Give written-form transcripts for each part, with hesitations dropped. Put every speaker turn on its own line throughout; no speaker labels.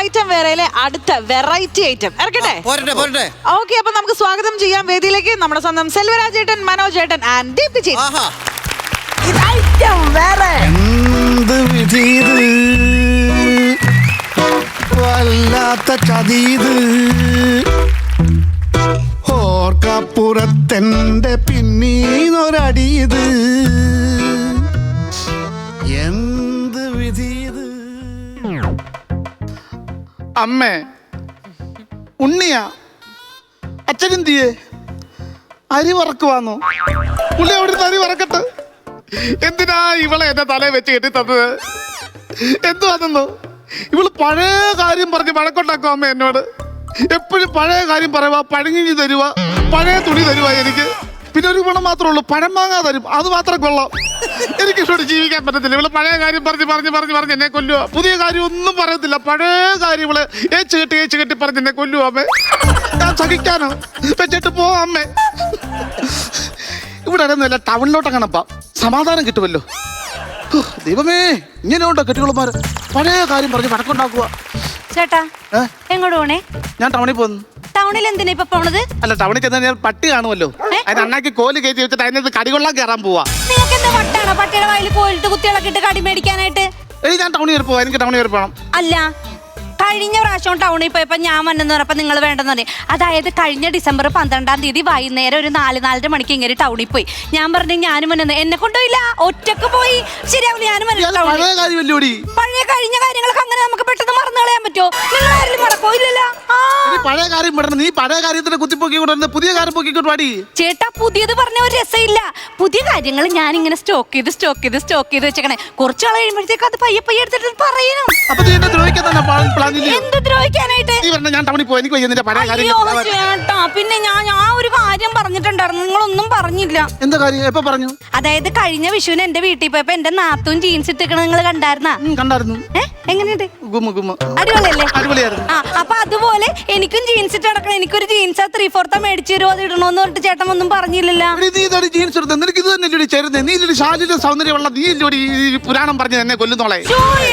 Item വേറെയിലെ അടുത്ത variety item ഇറക്കട്ടെ. Okay, അപ്പൊ നമുക്ക് സ്വാഗതം ചെയ്യാം വേദിയിലേക്ക് നമ്മുടെ സ്വന്തം സെൽവരാജ് ഏട്ടൻ, മനോജ് ഏട്ടൻ ആൻഡ് ദീപ്തി ചേച്ചി.
വല്ലാത്ത ചതീത് ഓർക്കപ്പുറത്തെന്റെ പിന്നീന്നൊരടിയത് എന്ത് വിധീത്. അമ്മേ, ഉണ്ണിയാ, അച്ഛനെന്തിയേ? അരി വറക്കുവാന്നോ? പുള്ളി അവിടുന്ന് അരി വറക്കട്ടെ. എന്തിനാ ഇവളെ എന്റെ തലയിൽ വെച്ച് കെട്ടി തന്നത്? എന്തുവാണെന്നോ? ഇവള് പഴയ കാര്യം പറഞ്ഞ് വഴക്കുണ്ടാക്കും അമ്മ എന്നോട്. എപ്പോഴും പഴയ കാര്യം പറയുക, പഴങ്ങി തരുക, പഴയ തുണി തരുക. എനിക്ക് പിന്നെ ഒരു ഗുണം മാത്രമേ ഉള്ളൂ, പഴം വാങ്ങാൻ തരും. അത് മാത്രം കൊള്ളാം. എനിക്ക് ഇവിടെ ജീവിക്കാൻ പറ്റത്തില്ല. ഇവള് പഴയ കാര്യം പറഞ്ഞ് എന്നെ കൊല്ലുക. പുതിയ കാര്യം ഒന്നും പറയത്തില്ല. പഴയ കാര്യം ഇവള് ഏച്ച് കെട്ടി പറഞ്ഞ് എന്നെ കൊല്ലുക അമ്മേ. ഞാൻ സഹിക്കാനോ? വെച്ചിട്ട് പോവാം അമ്മേ. ഇവിടെ ഇടന്നില്ല, ടൗണിലോട്ടങ്ങണപ്പാ സമാധാനം കിട്ടുമല്ലോ. ദൈവമേ, ഇങ്ങനെ ഉണ്ടോ കെട്ടികളുമാര്? പഴയ കാര്യം പറഞ്ഞ് വടക്കുണ്ടാക്കുക.
ചേട്ടാ, എങ്ങോട്ട് പോണേ?
ഞാൻ ടൗണിൽ പോകുന്നു.
ടൗണിൽ എന്തിനാ ഇപ്പൊ പോണത്?
അല്ല, ടൗണിൽ ചെന്നാൽ ഞാൻ പട്ടി കാണുമല്ലോ. അതിന് അണ്ണാക്കി കോല് കയറ്റി വെച്ചിട്ട് അതിനകത്ത് കടികൊള്ളാൻ കയറാൻ പോവാ.
നിങ്ങൾക്ക് എന്താ വട്ടാണോ പട്ടിയുടെ വായിൽ കോലിട്ട് കുത്തികളൊക്കെ ഇട്ട് കടി മേടിക്കാനായിട്ട്?
ഞാൻ ടൗണിൽ വരെ പോവാ. എനിക്ക് ടൗണിൽ വരെ പോകണം.
അല്ല, കഴിഞ്ഞ പ്രാവശ്യം ടൗണിൽ പോയപ്പോ ഞാൻ വന്നെന്ന് പറഞ്ഞപ്പോ നിങ്ങൾ വേണ്ടെന്ന് പറയും. അതായത് കഴിഞ്ഞ ഡിസംബർ 12-ാം തീയതി വൈകുന്നേരം ഒരു 4-4:30 മണിക്ക് ഇങ്ങനെ ടൗണിൽ പോയി. ഞാൻ പറഞ്ഞു ഞാനും വന്നെന്ന്. എന്നെ കൊണ്ടുപോയില്ല, ഒറ്റക്ക് പോയി. ശരിയാവില്ല, ഞാനും പഴയ കഴിഞ്ഞ കാര്യങ്ങളൊക്കെ അങ്ങനെ നമുക്ക് പെട്ടെന്ന് മറന്നു കളയാൻ പറ്റുമോ? നിങ്ങൾ ആരെങ്കിലും മറക്കോ? ഇല്ലല്ലോ.
പഴയ കാര്യം പെടണം. നീ പഴയ കാര്യത്തിന്റെ കുത്തിപ്പൊക്കിക്കൊണ്ട് പുതിയ കാര്യം പൊക്കിക്കൊണ്ട് പാടി.
ചേട്ടാ, പുതിയത് പറഞ്ഞ ഒരു രസമില്ല. പുതിയ കാര്യങ്ങൾ ഞാൻ ഇങ്ങനെ സ്റ്റോക്ക് ചെയ്ത് വെച്ചേക്കണേ. കുറച്ചു നാൾ കഴിയുമ്പോഴത്തേക്ക് അത് പയ്യെ എടുത്തിട്ട് പറയണം. എന്ത് ദ്രോഹിക്കാനായിട്ട്?
ഞാൻ ടൗണിൽ പോയി. എനിക്ക്
ചേട്ടാ, പിന്നെ ഞാൻ ഒരു കാര്യം പറഞ്ഞിട്ടുണ്ടായിരുന്നു, നിങ്ങളൊന്നും പറഞ്ഞില്ല.
എന്താ കാര്യം? എപ്പോ പറഞ്ഞു?
അതായത് കഴിഞ്ഞ വിഷുവിന് എന്റെ വീട്ടിൽ പോയപ്പോ എന്റെ നാത്തും ജീൻസ് ഇട്ടിക്കണ നിങ്ങൾ കണ്ടായിരുന്നാ?
കണ്ടായിരുന്നു.
എങ്ങനെയുണ്ട്?
അടിപൊളിയായിരുന്നു.
അപ്പൊ അതുപോലെ എനിക്കും ജീൻസ് ഇട്ട് നടക്കണം. എനിക്കൊരു ജീൻസ് 3/4 മേടിച്ചു തരുമോ, അത് ഇടണോന്ന് പറഞ്ഞിട്ട് ചേട്ടൻ ഒന്നും പറഞ്ഞില്ലല്ലോ.
ജീൻസ് നിനക്ക് ഇത് തന്നെ ചേരുന്നത്. നീ ശാരീരിക സൗന്ദര്യമുള്ള നീ പുരാണം പറഞ്ഞ് എന്നെ കൊല്ലുന്നോളെ.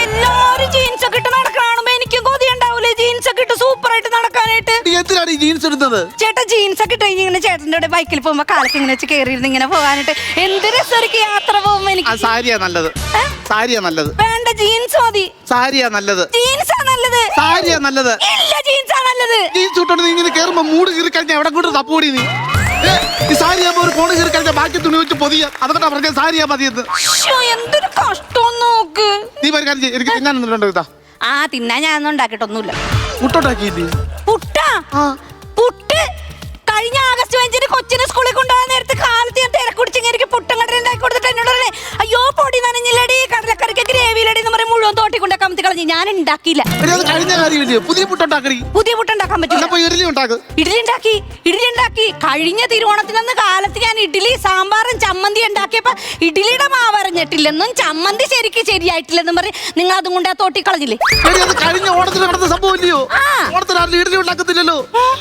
എല്ലാരും ജീൻസ് ഒക്കെ ഇട്ട് നടക്കണോ? എനിക്കും കൊതി ഉണ്ടാവൂലേ ജീൻസ് ഒക്കെ ഇട്ട് സൂപ്പർ ആയിട്ട് നടക്കാനായിട്ട്?
എന്തിനാണ് ഈ ജീൻസ് ഇടുന്നത്? ചേട്ടാ,
ജീൻസ് ഒക്കെ ഇട്ട് ഇങ്ങനെ ചേട്ടൻ്റെ കൂടെ ബൈക്കിൽ പോകുമ്പോ കാലത്ത് ഇങ്ങനെ വെച്ച് കയറിയിരുന്ന് ഇങ്ങനെ പോകാനായിട്ട് എന്ത് രസമായിരിക്കും യാത്ര പോകുമ്പോ. എനിക്ക്
സാരിയാ നല്ലത്. സാരിയാ നല്ലത്.
വേണ്ട, ജീൻസ് മതി.
സാരിയാ നല്ലത്.
ജീൻസാ നല്ലത്.
സാരിയാ നല്ലത്.
ഇല്ല, ജീൻസാ നല്ലത്.
ജീൻസ് ഇട്ടോണ്ട് നീ ഇങ്ങനെ കേറുമ്പോ മൂട് കീറി കഴിഞ്ഞാൽ എവിടെ കൊണ്ട് തപ്പൂടി നീ? ഈ സാരിയാകുമ്പോ ഒരു കോണ് കീറി കഴിഞ്ഞാൽ ബാക്കി തുണി വെച്ച് പൊതിയ. അതുകൊണ്ടാ പറഞ്ഞ സാരിയാ മതിയെന്ന്.
എന്തൊരു കഷ്ടം നോക്ക്.
നീ ഒരു കാര്യം ചെയ്യ്, എനിക്ക് തിന്നാൻ നിന്നിട്ടുണ്ടോ? ഇതാ
തിന്നാൻ ഞാനൊന്നും ഉണ്ടാക്കിയിട്ടൊന്നുമില്ല.
പുട്ടുണ്ടാക്കിയില്ലേ?
പുട്ട് കഴിഞ്ഞ ആഗസ്റ്റ് 5-ന് കൊച്ചിനെ സ്കൂളിൽ കൊണ്ടുപോകാൻ നേരത്തെ കാലത്ത് ഞാൻ തിരക്കുടിച്ച് എനിക്ക് പുട്ടും കടല ഉണ്ടാക്കി കൊടുത്തിട്ട് എന്നോട് പറഞ്ഞേ, അയ്യോ പൊടി നനഞ്ഞില്ലടി, കടലക്കറിക്ക് ഗ്രേവിയിലടി എന്ന് പറഞ്ഞ് മുഴുവൻ തോട്ടി കൊണ്ട് കമത്തി കളഞ്ഞു. ഞാൻ ഉണ്ടാക്കിയില്ല.
പുതിയ
പുട്ടുണ്ടാക്കാൻ പറ്റില്ല. ഇഡ്ഡലി ഉണ്ടാക്കി. കഴിഞ്ഞ തിരുവോണത്തിനന്ന് കാലത്ത് ഞാൻ ഇഡ്ഡലി സാമ്പാറും ചമ്മന്തി ഉണ്ടാക്കിയപ്പോ ഇഡ്ഡലിയുടെ മാവ് അറിഞ്ഞിട്ടില്ലെന്നും ചമ്മന്തി ശരിയായിട്ടില്ലെന്നും പറഞ്ഞ് നിങ്ങൾ അതും കൊണ്ട് ആ തോട്ടി കളഞ്ഞില്ലേ?
കഴിഞ്ഞ ഓണത്തിന് നടന്ന സംഭവം ഇല്ലയോ? ഓണത്തിന് ഇഡ്ഡലി ഉണ്ടാക്കത്തില്ലല്ലോ.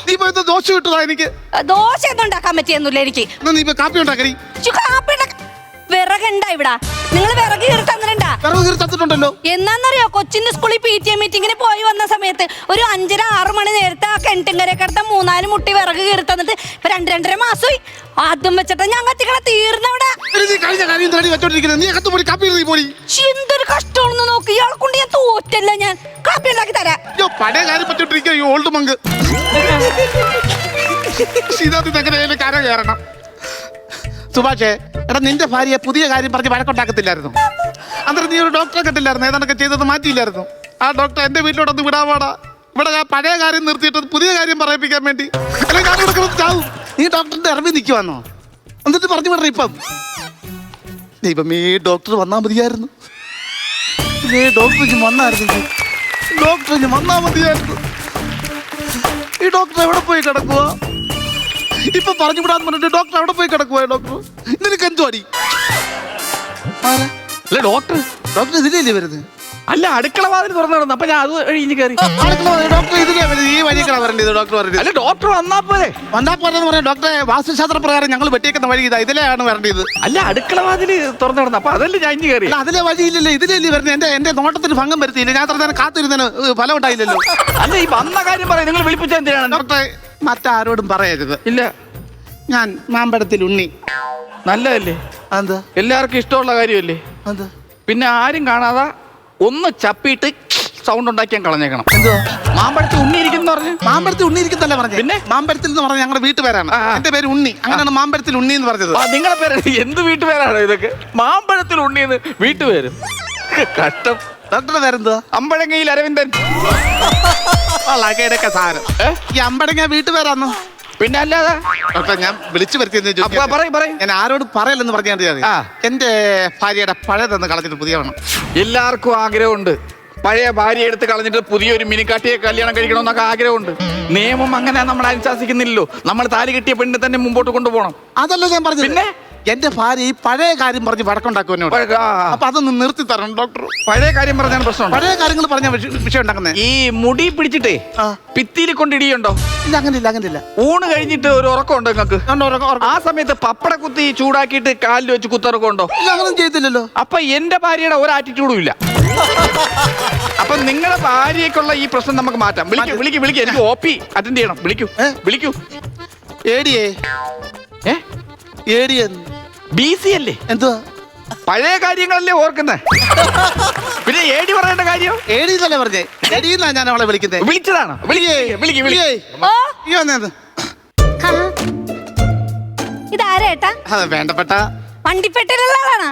നീ പോയത് ദോശ കിട്ടുക. എനിക്ക്
ദോശ ഒന്നും ഉണ്ടാക്കാൻ പറ്റിയൊന്നുമില്ല. എനിക്ക്
കാപ്പി ഉണ്ടാക്കി.
വിറകണ്ട ഇവിടെ. നിങ്ങൾ വിറക് കീറി തന്നിട്ടുണ്ടോ? എന്നാന്നറിയോ, കൊച്ചിന്റെ സ്കൂളിൽ PTA മീറ്റിങ്ങിന് പോയി വന്ന സമയത്ത് ഒരു 5-6 മണി നേരത്തെ ആ കിണറ്റുങ്കരയൊക്കെ എടുത്ത 3-4 മുട്ടി വിറക് കീറി തന്നിട്ട് ഇപ്പൊ 2-2.5 മാസമായി. ആദ്യം വെച്ചിട്ട് ഞാൻ കത്തിക്കണ തീർന്നവിടെ. എന്തൊരു കഷ്ടമാണെന്ന് നോക്കി. ഇയാളെ കൊണ്ട് ഞാൻ തോറ്റല്ല. ഞാൻ കാപ്പി ഉണ്ടാക്കി തരാം.
പഴയ കാര്യം പറ്റോണ്ടിരിക്കുക ഈ ഓൾഡ് മങ്ക്. കര കയറണം. സുഭാഷേ, എടാ, നിന്റെ ഭാര്യ പുതിയ കാര്യം പറഞ്ഞ് വഴക്കുണ്ടാക്കത്തില്ലായിരുന്നു? അന്നേരം നീ ഒരു ഡോക്ടറെ കെട്ടില്ലായിരുന്നു? ഏതാണ്ടൊക്കെ ചെയ്തത് മാറ്റിയില്ലായിരുന്നു? ആ ഡോക്ടർ എന്റെ വീട്ടിലോടൊന്ന് വിടാവാടാ. ഇവിടെ ഞാൻ പഴയ കാര്യം നിർത്തിയിട്ട് പുതിയ കാര്യം പറയിപ്പിക്കാൻ വേണ്ടി അല്ലെങ്കിൽ ഞാൻ ഇവിടെ ചാവും. നീ ഡോക്ടറിന്റെ ഇറങ്ങി നിൽക്കുവാന്നോ? എന്നിട്ട് പറഞ്ഞു വിടണം. ഇപ്പം ദൈവമേ, ഡോക്ടർ വന്നാ മതിയായിരുന്നു. ഡോക്ടർ വന്നാ മതിയായിരുന്നു. ഈ ഡോക്ടർ എവിടെ പോയി കിടക്കുക? ഇപ്പൊ പറഞ്ഞു വിടാന്ന് പറഞ്ഞിട്ട് ഡോക്ടർ എവിടെ പോയി കിടക്കുക? ഡോക്ടർ നിനക്ക് എന്തോ അടി? ഡോക്ടർ ഇതിലല്ലേ വരുന്നത്?
അല്ല അടുക്കള വാതിൽ തുറന്നു കിടന്നു. അപ്പൊ ഞാൻ അത് കഴിഞ്ഞ് കയറി.
ഡോക്ടർ ഇതിലെ ഈ വഴിക്കാണ് വരേണ്ടത്. ഡോക്ടർ പറഞ്ഞത്
അല്ല ഡോക്ടർ വന്നാ പോലെ
പറയാം. ഡോക്ടറെ വാസ്തുശാസ്ത്ര പ്രകാരം ഞങ്ങൾ വെട്ടിയേക്കുന്ന വഴി ഇതാ, ഇതിലെയാണ് വരേണ്ടത്.
അല്ല അടുക്കള വാതില് തുറന്നു കിടന്നു. അപ്പൊ അതല്ലേ ഞാൻ ഇഞ്ഞ് കയറി.
അല്ല അതിലെ വഴിയില്ലല്ലോ, ഇതിലല്ലേ വരുന്നത്. എന്റെ നോട്ടത്തിന് ഭംഗം വരുത്തിയില്ല. ഞാൻ അത്ര നേരം കാത്തിരുന്നതിന് ഫലം ഉണ്ടായില്ലല്ലോ.
അല്ല ഈ വന്ന കാര്യം പറയാം. നിങ്ങൾ വിളിപ്പിച്ച എന്തിനാണ്?
ഡോക്ടറെ മറ്റാരോടും പറയരുത്.
ഇല്ല
ഞാൻ മാമ്പഴത്തിൽ ഉണ്ണി.
നല്ലതല്ലേ?
എന്താ
എല്ലാവർക്കും ഇഷ്ടമുള്ള കാര്യമല്ലേ?
എന്താ
പിന്നെ ആരും കാണാതെ ഒന്ന് ചപ്പിയിട്ട് സൗണ്ട് ഉണ്ടാക്കിയാൻ കളഞ്ഞേക്കണം.
എന്തുവാ
മാമ്പഴത്തിൽ ഉണ്ണി ഇരിക്കുന്നു പറഞ്ഞു.
മാമ്പഴത്തിൽ ഉണ്ണി ഇരിക്കുന്നല്ല പറഞ്ഞു.
പിന്നെ
മാമ്പഴത്തിൽ എന്ന് പറഞ്ഞ ഞങ്ങളുടെ വീട്ടുപേരാണ്. എന്റെ പേര് ഉണ്ണി. അങ്ങനെയാണ് മാമ്പഴത്തിൽ ഉണ്ണി എന്ന് പറഞ്ഞത്.
നിങ്ങളെ പേര് എന്ത് വീട്ടുപേരാണ് ഇതൊക്കെ? മാമ്പഴത്തിൽ ഉണ്ണിന്ന് വീട്ടുപേര്. കഷ്ടം.
ഡോക്ടറുടെ പേരെന്തുവാ?
അമ്പഴങ്ങയിൽ അരവിന്ദൻ.
വളകേടൊക്കെ സാധനം. ഈ അമ്പഴങ്ങ വീട്ടുപേരാന്നോ?
പിന്നെ അല്ലാതെ
ഡോക്ടർ ഞാൻ വിളിച്ചു വരുത്തിയെന്ന് ഞാൻ ആരോട് പറയലെന്ന് പറഞ്ഞാൽ എന്റെ ഭാര്യയുടെ പഴയതെന്ന് കളഞ്ഞിട്ട് പുതിയ വേണം.
എല്ലാവർക്കും ആഗ്രഹമുണ്ട്. പഴയ ഭാര്യ എടുത്ത് കളഞ്ഞിട്ട് പുതിയൊരു മിനിക്കാട്ടിയെ കല്യാണം കഴിക്കണമെന്നൊക്കെ ആഗ്രഹമുണ്ട്. നിയമം അങ്ങനെ നമ്മൾ അനുശാസിക്കുന്നില്ലല്ലോ. നമ്മൾ താലി കെട്ടിയ പെണ്ണിനെ തന്നെ മുമ്പോട്ട് കൊണ്ടുപോകണം.
അതല്ല ഞാൻ പറഞ്ഞു. പിന്നെ എന്റെ ഭാര്യ ഈ പഴയ കാര്യം പറഞ്ഞ് വടക്കുണ്ടാക്കും എന്നോട്. അപ്പൊ അതൊന്ന് നിർത്തി തരണം ഡോക്ടർ.
പഴയ കാര്യം പറഞ്ഞാണ് പ്രശ്നം.
പഴയ കാര്യങ്ങൾ പറഞ്ഞ വിഷയം ഉണ്ടാക്കുന്നത്.
ഈ മുടി പിടിച്ചിട്ടേ ഭിത്തിയിൽ കൊണ്ടിടിയുണ്ടോ?
ഇല്ല അങ്ങനില്ല.
ഊണ് കഴിഞ്ഞിട്ട് ഒരു ഉറക്കമുണ്ടോ നിങ്ങൾക്ക്? ആ സമയത്ത് പപ്പട കുത്തി ചൂടാക്കിയിട്ട് കാലിൽ വെച്ച് കുത്തിറക്കമുണ്ടോ?
ഇല്ല അങ്ങനൊന്നും ചെയ്തില്ലല്ലോ.
അപ്പൊ എന്റെ ഭാര്യയുടെ ഒരു ആറ്റിറ്റ്യൂഡും ഇല്ല. അപ്പൊ നിങ്ങളുടെ ഭാര്യക്കുള്ള ഈ പ്രശ്നം നമുക്ക് മാറ്റാം. വിളിക്ക് എനിക്ക് OP അറ്റൻഡ് ചെയ്യണം. വിളിക്കൂ. BC അല്ലേ?
എന്തുവാ
പഴയ കാര്യങ്ങളല്ലേ ഓർക്കുന്നേ? പിന്നെ AD പറയേണ്ട കാര്യം
ഏടിന്നല്ലേ പറഞ്ഞേ? ഞാൻ അവളെ വിളിക്കുന്നത്.
വിളിച്ചതാണ്.
ഇതാരേട്ടാ?
വേണ്ടപ്പെട്ട
വണ്ടിപ്പെട്ടിലുള്ള ആളാണോ?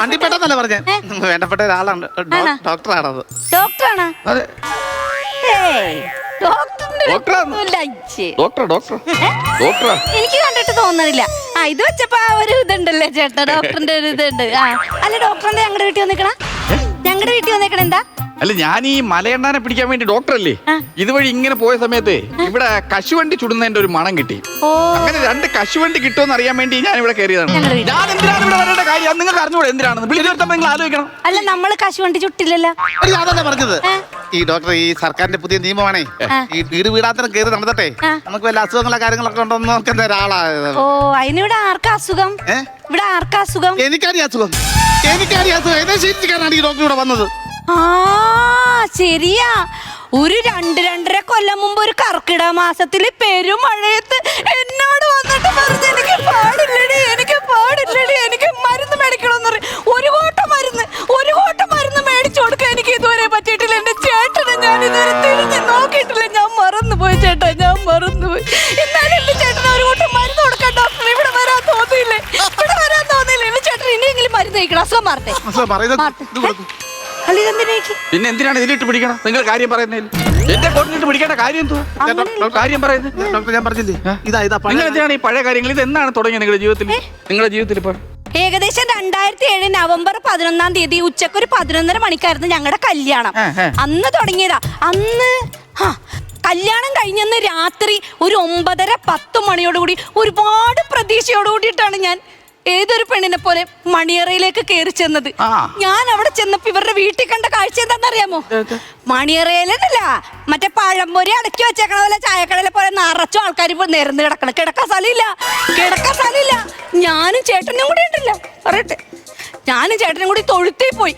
വണ്ടിപ്പെട്ടെന്നല്ല പറഞ്ഞേ. വേണ്ടപ്പെട്ട ഒരാളാണ്. ഡോക്ടറാണത്.
ഡോക്ടറാണോ?
അതെ.
എനിക്ക് കണ്ടിട്ട് തോന്നുന്നില്ല. ഇത് വെച്ചപ്പോ ഒരു ഇതുണ്ടല്ലേ ചേട്ടാ, ഡോക്ടറിന്റെ ഒരു ഇതുണ്ട്. അല്ല ഡോക്ടറിന്റെ ഞങ്ങളുടെ വീട്ടിൽ വന്നേക്കണ എന്താ?
അല്ല ഞാൻ ഈ മലയണ്ണാനെ പിടിക്കാൻ വേണ്ടി ഡോക്ടറല്ലേ ഇതുവഴി ഇങ്ങനെ പോയ സമയത്ത് ഇവിടെ കശുവണ്ടി ചുടുന്നതിന്റെ ഒരു മണം കിട്ടി. അങ്ങനെ 2 കശുവണ്ടി കിട്ടുമെന്ന് അറിയാൻ വേണ്ടി ഞാൻ ഇവിടെ കയറിയതാണ്. ഞാൻ എന്തിനാണ് ഇവിടെ വരേണ്ട കാര്യം നിങ്ങൾക്ക് അറിഞ്ഞൂടെ? എന്തിനാണെന്ന് വിളിച്ചു നിങ്ങൾ ആലോചിക്കണം.
അല്ല നമ്മള് കശുവണ്ടി ചുട്ടില്ലല്ലോ.
അതല്ലേ പറഞ്ഞത്. ഈ ഡോക്ടർ ഈ സർക്കാരിന്റെ പുതിയ നിയമമാണേ. ഈ വീടാന്തരം കയറി നടന്നിട്ടെ നമുക്ക് വല്ല അസുഖങ്ങളോ കാര്യങ്ങളൊക്കെ ഉണ്ടോന്ന് നോക്കുന്ന ഒരാളാണ്.
ഓ അതിനിവിടെ ആർക്കാ അസുഖം? ഇവിടെ ആർക്കാ അസുഖം?
എനിക്കറിയാം അസുഖം. എന്നെ ശീലിക്കാനാണ് ഈ ഡോക്ടർ ഇവിടെ വന്നത്.
ശരിയാ. ഒരു 2-2.5 കൊല്ലം മുമ്പ് ഒരു കർക്കിടക മാസത്തില് പെരുമഴയത്ത് എന്നോട് വന്നിട്ട് പറഞ്ഞു എനിക്ക് പാടില്ലടി എനിക്ക് മരുന്ന് മേടിക്കണമെന്ന് പറയും. ഒരു കോട്ട മരുന്ന് മേടിച്ചു കൊടുക്കാൻ എനിക്ക് ഇതുവരെ പറ്റിയിട്ടില്ല. എന്റെ ചേട്ടനെ ഞാൻ ഇതുവരെ തിരിഞ്ഞ് നോക്കിയിട്ടില്ല. ഞാൻ മറന്നുപോയി ചേട്ടാ, എന്നാലും എന്റെ ചേട്ടന് ഒരു കോട്ടം മരുന്ന് കൊടുക്കാൻ ഡോക്ടർ ഇവിടെ വരാൻ തോന്നിയില്ലേ? എന്റെ ചേട്ടൻ ഇനിയെങ്കിലും മരുന്ന് കഴിക്കണം. അസുഖം മാറട്ടെ.
പിന്നെ എന്തിനാണ് ഇതിലിട്ട് പിടിക്കണം? നിങ്ങൾ കാര്യം പറയുന്നതിൽ എന്റെ കോട്ടിലിട്ട് പിടിക്കേണ്ട കാര്യം എന്തുവാ? കാര്യം പറയുന്നത്
ഞാൻ പറഞ്ഞില്ലേ.
നിങ്ങൾ എന്തിനാണ് ഈ പഴയ കാര്യങ്ങൾ? ഇത് എന്നാണ് തുടങ്ങിയത് നിങ്ങളുടെ ജീവിതത്തിൽ? ഇപ്പോൾ
ഏകദേശം 2007 നവംബർ 11-ാം തീയതി ഉച്ചക്ക് ഒരു 11:30 മണിക്കായിരുന്നു ഞങ്ങളുടെ കല്യാണം. അന്ന് തുടങ്ങിയതാ. അന്ന് കല്യാണം കഴിഞ്ഞന്ന് രാത്രി ഒരു 9:30-10 മണിയോടുകൂടി ഒരുപാട് പ്രതീക്ഷയോടുകൂടിയിട്ടാണ് ഞാൻ ഏതൊരു പെണ്ണിനെ പോലെ മണിയറയിലേക്ക് കയറി ചെന്നത്. ഞാൻ അവിടെ ചെന്നപ്പോ ഇവരുടെ വീട്ടിൽ കണ്ട കാഴ്ച എന്താണെന്നറിയാമോ? മണിയറയിലല്ല, മറ്റേ പഴംപൊരി അടക്കി വെച്ചേക്കണ പോലെ ചായക്കടയിലെ പോലെ നിറച്ചും ആൾക്കാർ നിരന്ന് കിടക്കണം. കിടക്കാൻ സ്ഥലമില്ല. ഞാനും ചേട്ടനും കൂടി ഉണ്ടല്ല പറയട്ടെ. ഞാനും ചേട്ടനും കൂടി തൊഴുത്തിൽ പോയി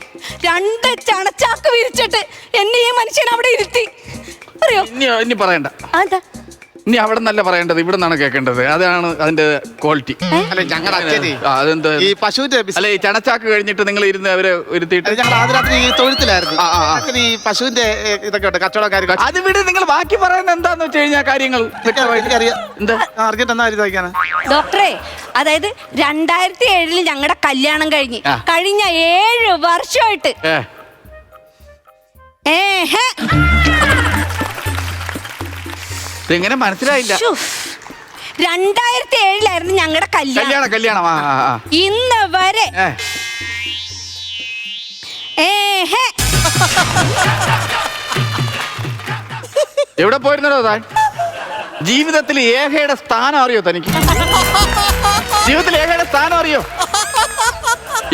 2 ചണച്ചാക്ക് വിരിച്ചിട്ട് എന്നെ ഈ മനുഷ്യൻ അവിടെ ഇരുത്തി. അറിയോ?
ഇനി പറയണ്ട. ഇനി അവിടെ നല്ല പറയേണ്ടത്, ഇവിടെ നിന്നാണ് കേൾക്കേണ്ടത്. അതാണ് അതിന്റെ ക്വാളിറ്റി.
അല്ലെ ഞങ്ങളുടെ അച്ഛനെ
അതെന്ത്
ഈ പശുവിന്റെ
അല്ലെ ഈ ചണച്ചാക്ക് കഴിഞ്ഞിട്ട് നിങ്ങൾ ഇരുന്ന് അവരെ ഇരുത്തിയിട്ട്
ഞങ്ങൾ ആദ്യരാത്രി ഈ തൊഴുത്തിലായിരുന്നു. ഈ പശുവിന്റെ ഇതൊക്കെ ഉണ്ട്, കച്ചവടക്കാർ.
അത് വിട്. നിങ്ങൾ ബാക്കി പറയുന്നത് എന്താന്ന് വെച്ച് കഴിഞ്ഞാൽ കാര്യങ്ങൾ
ഡോക്ടറെ, അതായത് 2007 ഞങ്ങളുടെ കല്യാണം കഴിഞ്ഞ 7 വർഷമായിട്ട്
എങ്ങനെ മനസ്സിലായില്ല?
2007 ഞങ്ങളുടെ കല്യാണം. ഇന്ന് വരെ
എവിടെ പോയിരുന്നോ താൻ? ജീവിതത്തിൽ ഏഹയുടെ സ്ഥാനം അറിയോ തനിക്ക്? ജീവിതത്തിൽ ഏഹയുടെ സ്ഥാനം അറിയോ?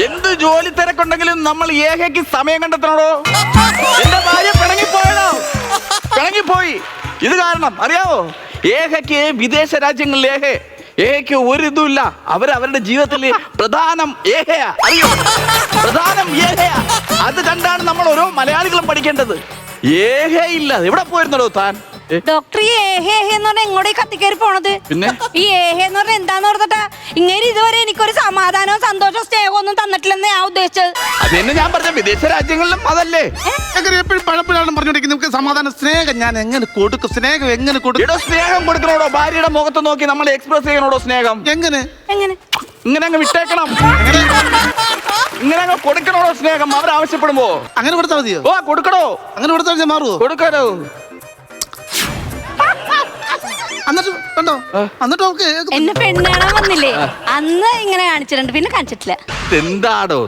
എന്ത് ജോലി തിരക്കുണ്ടെങ്കിലും നമ്മൾ ഏഹയ്ക്ക് സമയം കണ്ടെത്തണോ? എന്റെ ഭാര്യ പിണങ്ങിപ്പോയി. ഇത് കാരണം അറിയാവോ? ഏഹയ്ക്ക് വിദേശ രാജ്യങ്ങളിൽ ഏഹയ്ക്ക് ഒരു ഇതുമില്ല. അവരുടെ ജീവിതത്തിൽ പ്രധാനം ഏഹയാ. അറിയോ? പ്രധാനം ഏഹയാ. അത് കണ്ടാണ് നമ്മൾ ഓരോ മലയാളികളും പഠിക്കേണ്ടത്. ഏഹയില്ല. എവിടെ പോയിരുന്നോ താൻ?
ഡോക്ടർ ഈ ഏഹേ എന്ന് പറഞ്ഞാൽ എങ്ങോട്ടേ കത്തിക്കേറി പോണത്?
പിന്നെ
ഈ ഏഹേ എന്ന് പറഞ്ഞാൽ എന്താന്ന് ഓർത്തിട്ടാ ഇങ്ങനെ ഇതുവരെ എനിക്കൊരു സമാധാനവും സന്തോഷവും സ്നേഹവും ഒന്നും തന്നിട്ടില്ലെന്ന് ഞാൻ ഉദ്ദേശിച്ചത്.
അത് തന്നെ ഞാൻ പറഞ്ഞ വിദേശ രാജ്യങ്ങളിലും അതല്ലേ.
എപ്പോഴും പഴപ്പോഴാണ് പറഞ്ഞോണ്ടിരിക്കുന്നത്. നമുക്ക് സമാധാനം സ്നേഹം ഞാൻ എങ്ങനെ കൊടുക്കും? സ്നേഹം എങ്ങനെ കൊടുക്കും?
സ്നേഹം കൊടുക്കണോടോ? ഭാര്യയുടെ മുഖത്ത് നോക്കി നമ്മൾ എക്സ്പ്രസ് ചെയ്യണോടോ സ്നേഹം?
എങ്ങനെ
ഇങ്ങനെ അങ്ങ് വിട്ടേക്കണം. ഇങ്ങനെ അങ്ങ് കൊടുക്കണോടോ സ്നേഹം? അവരാവശ്യപ്പെടുമ്പോ
അങ്ങനെ കൊടുത്താൽ മതിയോ?
ഓ കൊടുക്കണോ?
അങ്ങനെ കൊടുത്താൽ ഞാൻ മാറുമോ?
കൊടുക്കാനോ?
എന്നിട്ട്
എന്നെ പെണ്ണാണാൻ വന്നില്ലേ അന്ന് ഇങ്ങനെ കാണിച്ചിട്ടുണ്ട്, പിന്നെ കാണിച്ചിട്ടില്ല.
എന്താടോ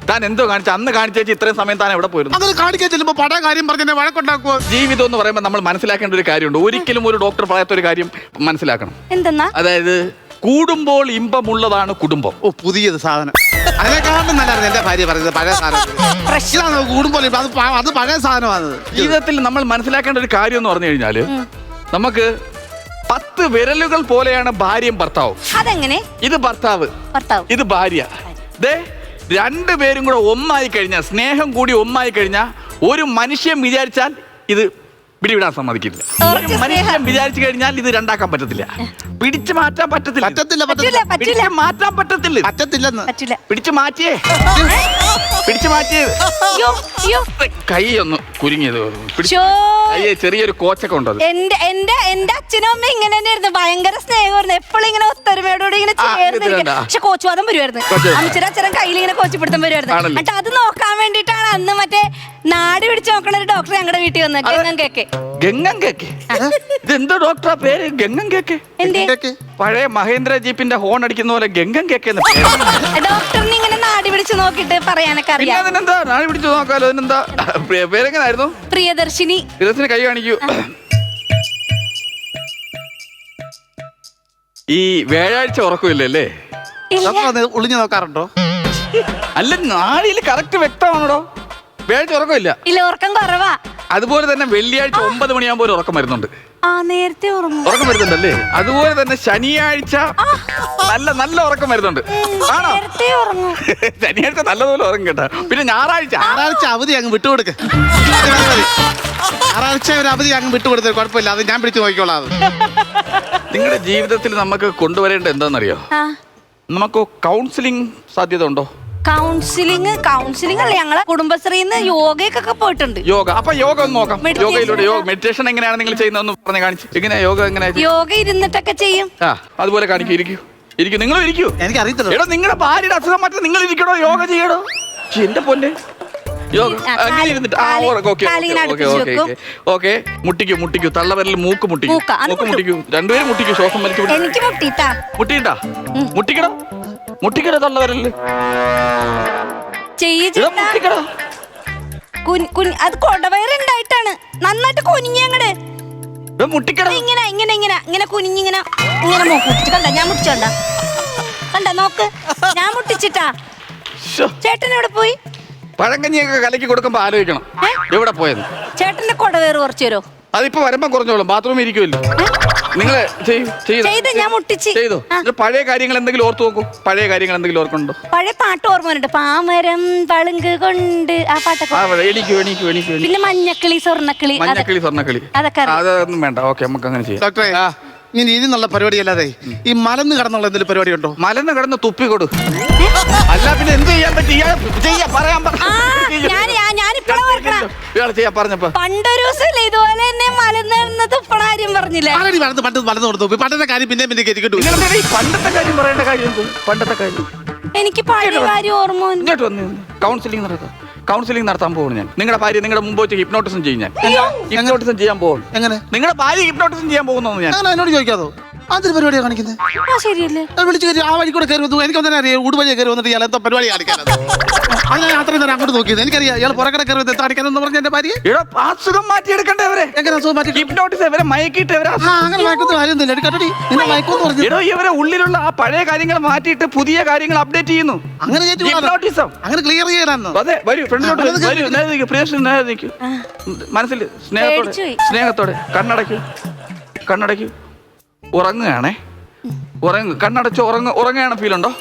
താൻ എന്തോ കാണിച്ച? അന്ന് കാണിച്ചേച്ച് ഇത്രയും സമയം താൻ എവിടെ പോയിരുന്നു?
അങ്ങനെ കാണിക്കാൻ ചെല്ലുമ്പോ പട കാര്യം പറഞ്ഞ വഴക്കുണ്ടാക്കുവോ?
ജീവിതം എന്ന് പറയുമ്പോൾ നമ്മൾ മനസ്സിലാക്കേണ്ട ഒരു കാര്യമുണ്ട്. ഒരിക്കലും ഒരു ഡോക്ടർ പറയാത്ത ഒരു കാര്യം മനസ്സിലാക്കണം.
എന്തെന്നാ?
അതായത് കൂടുമ്പോൾ ഇമ്പമുള്ളതാണ് കുടുംബം.
ഓ, പുതിയത് സാധനം. അതിനെക്കാളും നല്ലതാണ് എന്റെ ഭാര്യ പറയുന്നത്. പഴയ സാധനം കൂടുമ്പോൾ അത് പഴയ സാധനമാണ്.
ജീവിതത്തിൽ നമ്മൾ മനസ്സിലാക്കേണ്ട ഒരു കാര്യം എന്ന് പറഞ്ഞു കഴിഞ്ഞാല് നമുക്ക് 10 വിരലുകൾ പോലെയാണ് ഭാര്യയും ഭർത്താവും.
അതെങ്ങനെ?
ഇത് ഭർത്താവ്, ഇത് ഭാര്യ. ദേ രണ്ടുപേരും കൂടെ ഒന്നായി കഴിഞ്ഞാൽ, സ്നേഹം കൂടി ഒന്നായി കഴിഞ്ഞാൽ ഒരു മനുഷ്യൻ വിചാരിച്ചാൽ ഇത് പിടിവിടാൻ സമ്മതിക്കില്ല. ഒരു മനുഷ്യൻ വിചാരിച്ചു കഴിഞ്ഞാൽ ഇത് രണ്ടാക്കാൻ പറ്റത്തില്ല. പിടിച്ചു മാറ്റാൻ പറ്റത്തില്ല. പിടിച്ചു മാറ്റാൻ പറ്റത്തില്ല. പിടിച്ചു മാറ്റിയേ. കൈ ഒന്ന് കുരുങ്ങിയത്. കയ്യെ ചെറിയൊരു കോച്ചൊക്കെ ഉണ്ടത്.
എന്റെ അച്ഛനും അമ്മ ഇങ്ങനെ തന്നെയായിരുന്നു. ഭയങ്കര സ്നേഹമായിരുന്നു. എപ്പോഴും ഇങ്ങനെ ഒത്തൊരുമയോടുകൂടി ഇങ്ങനെ ചേർന്നിരിക്കും. പക്ഷെ കോച്ചുവാദം വരുമായിരുന്നു. അച്ഛനും കയ്യിൽ ഇങ്ങനെ കോച്ചിപ്പിടുത്തം വരുമായിരുന്നു. എന്നിട്ട് അത് നോക്കാൻ വേണ്ടിയിട്ടാണ് അന്ന് മറ്റേ നാട് പിടിച്ച് നോക്കണ ഒരു ഡോക്ടർ ഞങ്ങളുടെ വീട്ടിൽ വന്നത്.
ഗംഗം കേക്ക്. ഇതെന്തോ ഡോക്ടറാ പേര്? ഗംഗം കേക്ക്. പഴയ മഹേന്ദ്ര ജീപ്പിന്റെ ഹോൺ അടിക്കുന്ന പോലെ ഗംഗം കേക്ക്.
ഡോക്ടറിന് ഇങ്ങനെ നാടി പിടിച്ച് നോക്കിട്ട് പറയാനൊക്കെ അറിയാം.
അതിനെന്താ നാടി പിടിച്ച് നോക്കാലോ. അതിനെന്താ പേരെങ്ങനായിരുന്നു?
പ്രിയദർശിനി.
പ്രിയദർശിനി കൈ കാണിക്കൂ. ഈ വ്യാഴാഴ്ച ഉറക്കമില്ലല്ലേ?
ഒളിഞ്ഞു നോക്കാറുണ്ടോ?
അല്ല, നാടിയിൽ കറക്റ്റ് വ്യക്തമാണോ? വ്യാഴാഴ്ച ഉറക്കമില്ല.
ഇല്ല, ഉറക്കം കുറവാ.
അതുപോലെ തന്നെ വെള്ളിയാഴ്ച 9 മണിയാകുമ്പോൾ ഒരു ഉറക്കം വരുന്നുണ്ട്.
നേരത്തെ
ഉറക്കം വരുന്നുണ്ടല്ലേ? അതുപോലെ തന്നെ ശനിയാഴ്ച നല്ല ഉറക്കം വരുന്നുണ്ട്. ആണോ? ശനിയാഴ്ച നല്ലതുപോലെ ഉറക്കം കേട്ടാ. പിന്നെ ഞായറാഴ്ച
അവധി അങ്ങ് വിട്ടുകൊടുക്ക. ഞായറാഴ്ച ഒരു അവധി അങ്ങ് വിട്ടുകൊടുത്തത് കുഴപ്പമില്ല. അത് ഞാൻ പിടിച്ചു നോക്കിക്കോളാം.
നിങ്ങളുടെ ജീവിതത്തിൽ നമുക്ക് കൊണ്ടുവരേണ്ട എന്താണെന്നറിയോ? നമുക്ക് കൗൺസിലിംഗ് സാധ്യത ഉണ്ടോ?
കൗൺസിലിംഗ് അല്ല, ഞങ്ങളെ കുടുംബശ്രീന്ന് യോഗയൊക്കെ പോയിട്ടുണ്ട്.
യോഗ. അപ്പൊ യോഗ ഒന്ന് നോക്കാം. യോഗയിലൂടെ മെഡിറ്റേഷൻ എങ്ങനെയാണ് നിങ്ങൾ ചെയ്യുന്നതെന്ന് പറഞ്ഞ് കാണിച്ചു. എങ്ങനെയാ യോഗ?
യോഗ ഇരുന്നിട്ടൊക്കെ ചെയ്യും.
അതുപോലെ കാണിക്കൂ. ഇരിക്കൂ. നിങ്ങൾ ഇരിക്കൂ.
എനിക്ക് അറിയത്തില്ല.
എടോ, നിങ്ങളുടെ ഭാര്യയുടെ അസുഖം മാറ്റാൻ നിങ്ങൾ ഇരിക്കണോ? യോഗ ചെയ്യണോ? എന്റെ പൊന്നെ. യോഗ അങ്ങനെ ഇരുന്നിട്ട് ഓക്കെ. മുട്ടിക്കൂ. തള്ളവരൽ മൂക്ക് മുട്ടിക്കൂ. രണ്ടുപേരും മുട്ടിക്കൂ. ശ്വാസം വലിച്ചു. മുട്ടിയിട്ടാ? മുട്ടിക്കടോ തള്ളവരല്.
അത് കൊടവയറുണ്ടായിട്ടാണ്. നന്നായിട്ട് കുനിഞ്ഞങ്ങട്
മുട്ടിക്കടോ.
ഇങ്ങനെ കുനിഞ്ഞിങ്ങനെ മുട്ടിച്ച്. കണ്ട ഞാൻ മുട്ടിച്ചോണ്ട? കണ്ട നോക്ക്, ഞാൻ മുട്ടിച്ചിട്ടാ. ചേട്ടൻ എവിടെ പോയി?
പഴങ്കഞ്ഞിയൊക്കെ കലക്കി കൊടുക്കുമ്പോ ആലോചിക്കണം എവിടെ പോയെന്ന്.
ചേട്ടന്റെ കൊടവേറ് കുറച്ചു തരോ?
അതിപ്പോ വരുമ്പോ കുറഞ്ഞോളും. ബാത്റൂമിൽ ഇരിക്കുമല്ലോ. നിങ്ങള് ചെയ്തോ? പഴയ കാര്യങ്ങൾ എന്തെങ്കിലും ഓർത്തു നോക്കൂ. പഴയ കാര്യങ്ങൾ എന്തെങ്കിലും ഓർക്കുന്നുണ്ടോ?
പഴയ പാട്ട് ഓർമ്മയുണ്ട്. പാമരം പളുങ്ക് കൊണ്ട് ആ പാട്ടൊക്കെ.
എണീക്കൂ.
പിന്നെ മഞ്ഞക്കിളി സ്വർണ്ണക്കിളി.
അതൊന്നും വേണ്ട. ഓക്കെ, നമുക്ക് അങ്ങനെ ചെയ്യാം.
ഡോക്ടറെ, ഇനി ഇതിനുള്ള പരിപാടി അല്ലാതെ ഈ മലന്ന് കടന്നുള്ള എന്തെങ്കിലും പരിപാടി ഉണ്ടോ?
മലന്ന് കിടന്ന് തുപ്പിക്കൊടു. അല്ല പിന്നെ എന്ത് ചെയ്യാൻ പറ്റും?
പണ്ടൊരു ദിവസം ഇതുപോലെ തന്നെ മലന്ന് തുപ്പണ കാര്യം പറഞ്ഞില്ലേ?
പണ്ടത്തെ കാര്യം പിന്നെ
പണ്ടത്തെ കാര്യം പറയേണ്ട കാര്യം. പണ്ടത്തെ കാര്യം
എനിക്ക് പഴയ കാര്യം ഓർമ്മ.
ഇങ്ങോട്ട് വന്നു. കൗൺസിലിംഗ് നടത്താൻ പോകുന്നു ഞാൻ. നിങ്ങളുടെ ഭാര്യ നിങ്ങളുടെ മുമ്പ് വെച്ച് ഹിപ്നോട്ടിസം ചെയ്യും. ഞാൻ ഹിപ്നോട്ടിസം ചെയ്യാൻ പോകും.
എങ്ങനെ?
നിങ്ങളുടെ ഭാര്യ ഹിപ്നോട്ടിസം ചെയ്യാൻ പോകുന്നു ഞാൻ.
എന്നോട് ചോദിക്കാതോ? അതൊരു പരിപാടിയാണ് കാണിക്കുന്നത്.
ആ ശരിയല്ലേ?
വിളിച്ചു കയറി ആ വഴി കൂടെ കയറി വന്നു. എനിക്കൊന്നും അറിയാം, ഊടുവഴിയെ കയറി വന്നിട്ട് ഇയാൾ എന്താ പരിപാടി കാണിക്കാനത്. അത് ഞാൻ അത്രയും നേരം അങ്ങോട്ട് നോക്കിയത്. എനിക്കറിയാം ഇയാൾ പുറകെ കയറി വന്ന് കാണിക്കാനെന്ന് പറഞ്ഞ എന്റെ ഭാര്യ
അസുഖം മാറ്റിയെടുക്കണ്ടേ അവരെ?
എങ്ങനെ അസുഖം മാറ്റി?
ഹിപ്നോട്ടിസ് ഇവരെ മയക്കിയിട്ട് ഇവരെ
അങ്ങനെ മയക്കുന്ന കാര്യമൊന്നുമില്ല. എടുക്കട്ടെ നിന്നെ മയക്കുമെന്ന് പറഞ്ഞു.
എടോ ഇവരെ ഉള്ളിലുള്ള ആ പഴയ കാര്യങ്ങൾ മാറ്റിയിട്ട് പുതിയ കാര്യങ്ങൾ അപ്ഡേറ്റ് ചെയ്യുന്നു.
അങ്ങനെ
ഹിപ്നോട്ടിസം
അങ്ങനെ ക്ലിയർ ചെയ്യാനാന്ന്.
അതെ വരൂ ഫ്രണ്ടിലോട്ട് വരൂ. നേരെ നിൽക്കൂ പ്രിയദർശിനി, നേരെ നിൽക്കൂ. മനസ്സിൽ സ്നേഹത്തോടെ
പേടിച്ചുപോയി.
സ്നേഹത്തോടെ കണ്ണടയ്ക്കൂ. ഉറങ്ങുകയാണേ. കണ്ണടച്ച് ഉറങ്ങുകയാണ്. ഫീലുണ്ടോ?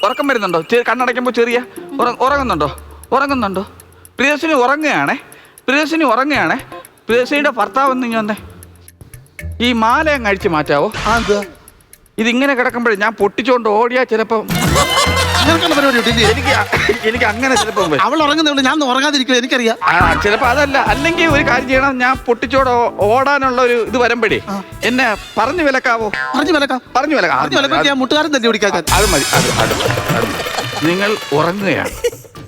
ഉറക്കം വരുന്നുണ്ടോ? കണ്ണടയ്ക്കുമ്പോ ചെറിയ ഉറങ്ങുന്നുണ്ടോ? പ്രിയദർശിനി ഉറങ്ങുകയാണേ. പ്രിയദർശിനിയുടെ ഭർത്താവ് ഇങ്ങനെ വന്നേ. ഈ മാല അങ്ങ് അഴിച്ച് മാറ്റാവോ? ഇതിങ്ങനെ കിടക്കുമ്പോഴേ ഞാൻ പൊട്ടിച്ചോണ്ട് ഓടിയാ ചിലപ്പോ എനിക്ക് അങ്ങനെ ചിലപ്പോ
അവൾ ഉറങ്ങുന്നുണ്ട്, ഞാൻ ഉറങ്ങാതിരിക്കും. എനിക്കറിയാം.
ചിലപ്പോ അതല്ല. അല്ലെങ്കിൽ ഒരു കാര്യം ചെയ്യണം, ഞാൻ പൊട്ടിച്ചോട് ഓടാനുള്ള ഒരു ഇത് വരുമ്പോഴേ എന്നെ പറഞ്ഞു വിലക്കാവോ? പറഞ്ഞു വിലക്കാം.
മുട്ടുകാരൻ തന്നെ പിടിക്കാൻ.
അത് മതി. നിങ്ങൾ ഉറങ്ങുകയാണ്.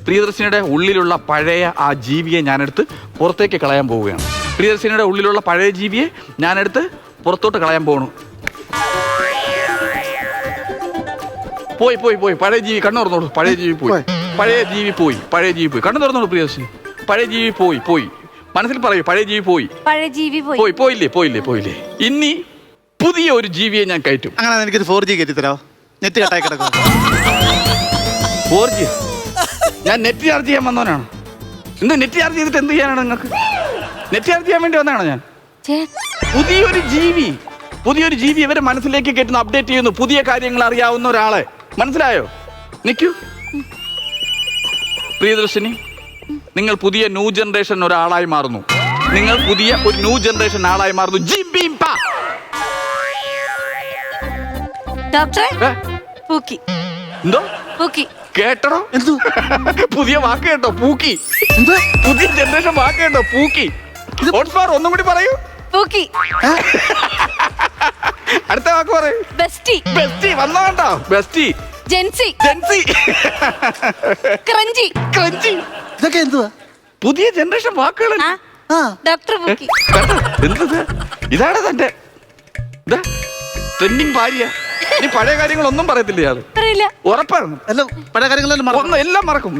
പ്രിയദർശിനിയുടെ ഉള്ളിലുള്ള പഴയ ആ ജീവിയെ ഞാനെടുത്ത് പുറത്തേക്ക് കളയാൻ പോവുകയാണ്. പ്രിയദർശിനിയുടെ ഉള്ളിലുള്ള പഴയ ജീവിയെ ഞാനെടുത്ത് പുറത്തോട്ട് കളയാൻ പോകണു. പോയി പഴയ ജീവി കണ്ണു തുറന്നോളൂ. പഴയ ജീവി പോയി. കണ്ണു തുറന്നോളൂ പ്രിയദർശിനി. പഴയ ജീവി പോയി. മനസ്സിൽ പറയൂ, പഴയ ജീവി പോയി. പോയില്ലേ. ഇനി പുതിയ ഒരു ജീവിയെ ഞാൻ കയറ്റും.
അങ്ങനെ എനിക്കൊരു 4G കയറ്റി തരാമോ? നെറ്റ് കട്ടായി കിടക്കും.
4G? ഞാൻ നെറ്റ് ചാർജ് ചെയ്യാൻ വന്നവനാണ്. എന്ത് നെറ്റ് ചാർജ് ചെയ്തിട്ട് എന്ത് ചെയ്യാനാണ് നിങ്ങൾക്ക്? നെറ്റ് ചാർജ് ചെയ്യാൻ വേണ്ടി വന്നതാണോ ഞാൻ? പുതിയൊരു ജീവി ഇവരെ മനസ്സിലേക്ക് കയറ്റുന്നു, അപ്ഡേറ്റ് ചെയ്യുന്നു. പുതിയ കാര്യങ്ങൾ അറിയാവുന്ന ഒരാളെ. മനസ്സിലായോ? നിൽക്കൂ പ്രിയദർശിനി. നിങ്ങൾ പുതിയ ന്യൂ ജനറേഷൻ ഒരാളായി മാറുന്നു.
ഡോക്ടറെ പൂക്കി.
എന്തോ
പൂക്കി
കേട്ടോ? പുതിയ വാക്ക് കേട്ടോ? പൂക്കി. പുതിയ ജനറേഷൻ വാക്ക് കേട്ടോ? പൂക്കി. ഒന്നും കൂടി പറയൂ.
പൂക്കി.
അടുത്ത വാക്ക് പറയൂ. ബെസ്റ്റി വന്നോ കണ്ടോ? ബെസ്റ്റി.
ജെൻസി. ക്രഞ്ചി.
ഇതൊക്കെ എന്തുവാ?
പുതിയ ജനറേഷൻ വാക്കുകൾ.
ഡോക്ടർ പൂക്കി.
എന്തത്? ഇതാണ് തന്റെ ട്രെൻഡിങ് ഭാര്യ. നീ പഴയ കാര്യങ്ങളൊന്നും പറയത്തില്ല ഇയാള്. ഉറപ്പാണ്.
പഴയ കാര്യങ്ങളെല്ലാം
എല്ലാം മറക്കും.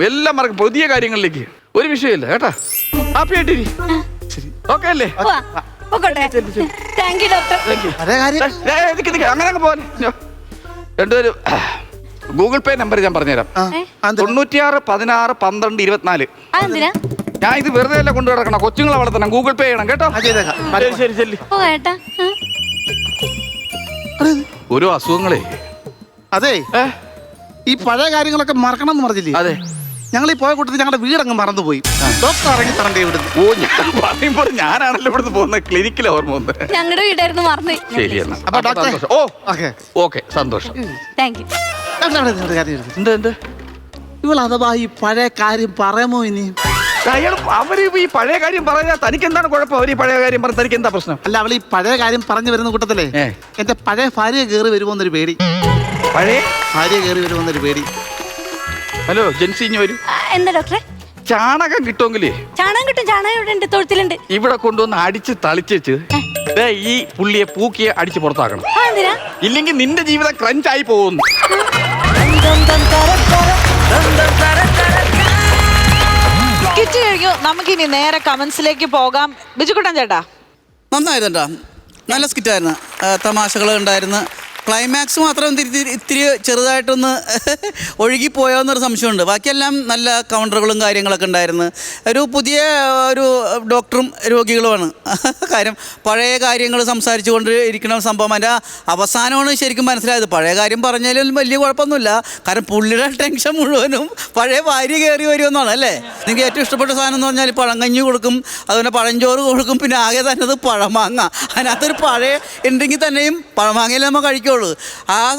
പുതിയ കാര്യങ്ങളിലേക്ക് ഒരു വിഷയമില്ല കേട്ടാ. ഹാപ്പി ആയിട്ടിരി. ഓക്കെ അല്ലേ? അങ്ങനെ പോലെ രണ്ടുപേരും ഗൂഗിൾ പേ നമ്പർ ഞാൻ പറഞ്ഞുതരാം. 96 16 12 24. ഞാൻ ഇത് വെറുതെ അല്ല കൊണ്ടു കിടക്കണം. കൊച്ചുങ്ങളെ വളർത്തണം. ഗൂഗിൾ പേ ചെയ്യണം കേട്ടോ? ശരി. ഓരോ അസുഖങ്ങളെ.
അതെ, ഈ പഴയ കാര്യങ്ങളൊക്കെ മറക്കണം എന്ന് പറഞ്ഞില്ലേ?
അതെ.
ഞങ്ങൾ ഈ പോയ കൂട്ടത്തിൽ ഞങ്ങളുടെ വീടങ്ങ് മറന്നുപോയി. ഡോക്ടർ ഇറങ്ങി തരണ്ടേ ഇവിടുന്ന്?
ഞാൻ പറയുമ്പോൾ ഞാനാണല്ലോ ഇവിടുന്ന് പോകുന്നത്. ക്ലിനിക്കിൽ ഓർമ്മ വന്നത്
ഞങ്ങളുടെ വീടായിരുന്നു മറന്നു.
ശരി എന്നാ. ഓക്കെ സന്തോഷം. എന്ത്
ഇവൾ അഥവാ ഈ പഴയ കാര്യം പറയാമോ ഇനി?
അവര് ഈ പഴയ കാര്യം പറഞ്ഞാൽ തനിക്ക് എന്താണ് കുഴപ്പം? അവർ ഈ പഴയ കാര്യം പറഞ്ഞാൽ തനിക്ക് എന്താ പ്രശ്നം?
അല്ല, അവൾ ഈ പഴയ കാര്യം പറഞ്ഞു വരുന്ന കൂട്ടത്തിലേ എന്റെ പഴയ ഭാര്യ കയറി വരുമോന്നൊരു പേടി.
പഴയ
ഭാര്യ കയറി വരുമോന്നൊരു പേടി.
ഹലോ ജെൻസി, ഇഞ്ഞ് വരൂ.
എന്താ ഡോക്ടറെ?
ചാണകം കിട്ടുമെങ്കിലേ?
ചാണകം കിട്ടും. ചാണകം ഇവിടെ ഉണ്ട്, തൊഴുത്തിലുണ്ട്. ഇവിടെ
കൊണ്ടുവന്ന് അടിച്ച് തളിച്ച് ഈ പുള്ളിയെ പൂക്കിയെ അടിച്ച് പുറത്താക്കണം. ഇല്ലെങ്കിൽ നിന്റെ ജീവിതം ക്രഞ്ചായി പോകുന്നു.
കഴിഞ്ഞു. നമുക്കിനി നേരെ കമന്റ്സിലേക്ക് പോകാം. ബിജുക്കുട്ടൻ ചേട്ടാ,
നന്നായിരുന്നോ? നല്ല സ്കിറ്റായിരുന്നു. തമാശകൾ ഉണ്ടായിരുന്നു. ക്ലൈമാക്സ് മാത്രം ഇത്തിരി ചെറുതായിട്ടൊന്ന് ഒഴുകിപ്പോയോ എന്നൊരു സംശയമുണ്ട്. ബാക്കിയെല്ലാം നല്ല കൗണ്ടറുകളും കാര്യങ്ങളൊക്കെ ഉണ്ടായിരുന്നു. ഒരു പുതിയ ഒരു ഡോക്ടറും രോഗികളുമാണ്. കാര്യം പഴയ കാര്യങ്ങൾ സംസാരിച്ചു കൊണ്ട് ഇരിക്കുന്ന സംഭവം. അതിൻ്റെ അവസാനമാണ് ശരിക്കും മനസ്സിലായത്. പഴയ കാര്യം പറഞ്ഞാലും വലിയ കുഴപ്പമൊന്നുമില്ല. കാരണം പുള്ളിയുടെ ടെൻഷൻ മുഴുവനും പഴയ ഭാര്യ കയറി വരുമെന്നാണ് അല്ലേ? നിങ്ങൾക്ക് ഏറ്റവും ഇഷ്ടപ്പെട്ട സാധനം എന്ന് പറഞ്ഞാൽ പഴങ്കഞ്ഞി കൊടുക്കും, അതുപോലെ പഴഞ്ചോറ് കൊടുക്കും, പിന്നെ ആകെ തന്നെ അത് പഴമാങ്ങ. അതിനകത്തൊരു പഴയ ഉണ്ടെങ്കിൽ തന്നെയും പഴമാങ്ങയിൽ നമ്മൾ കഴിക്കുള്ളൂ.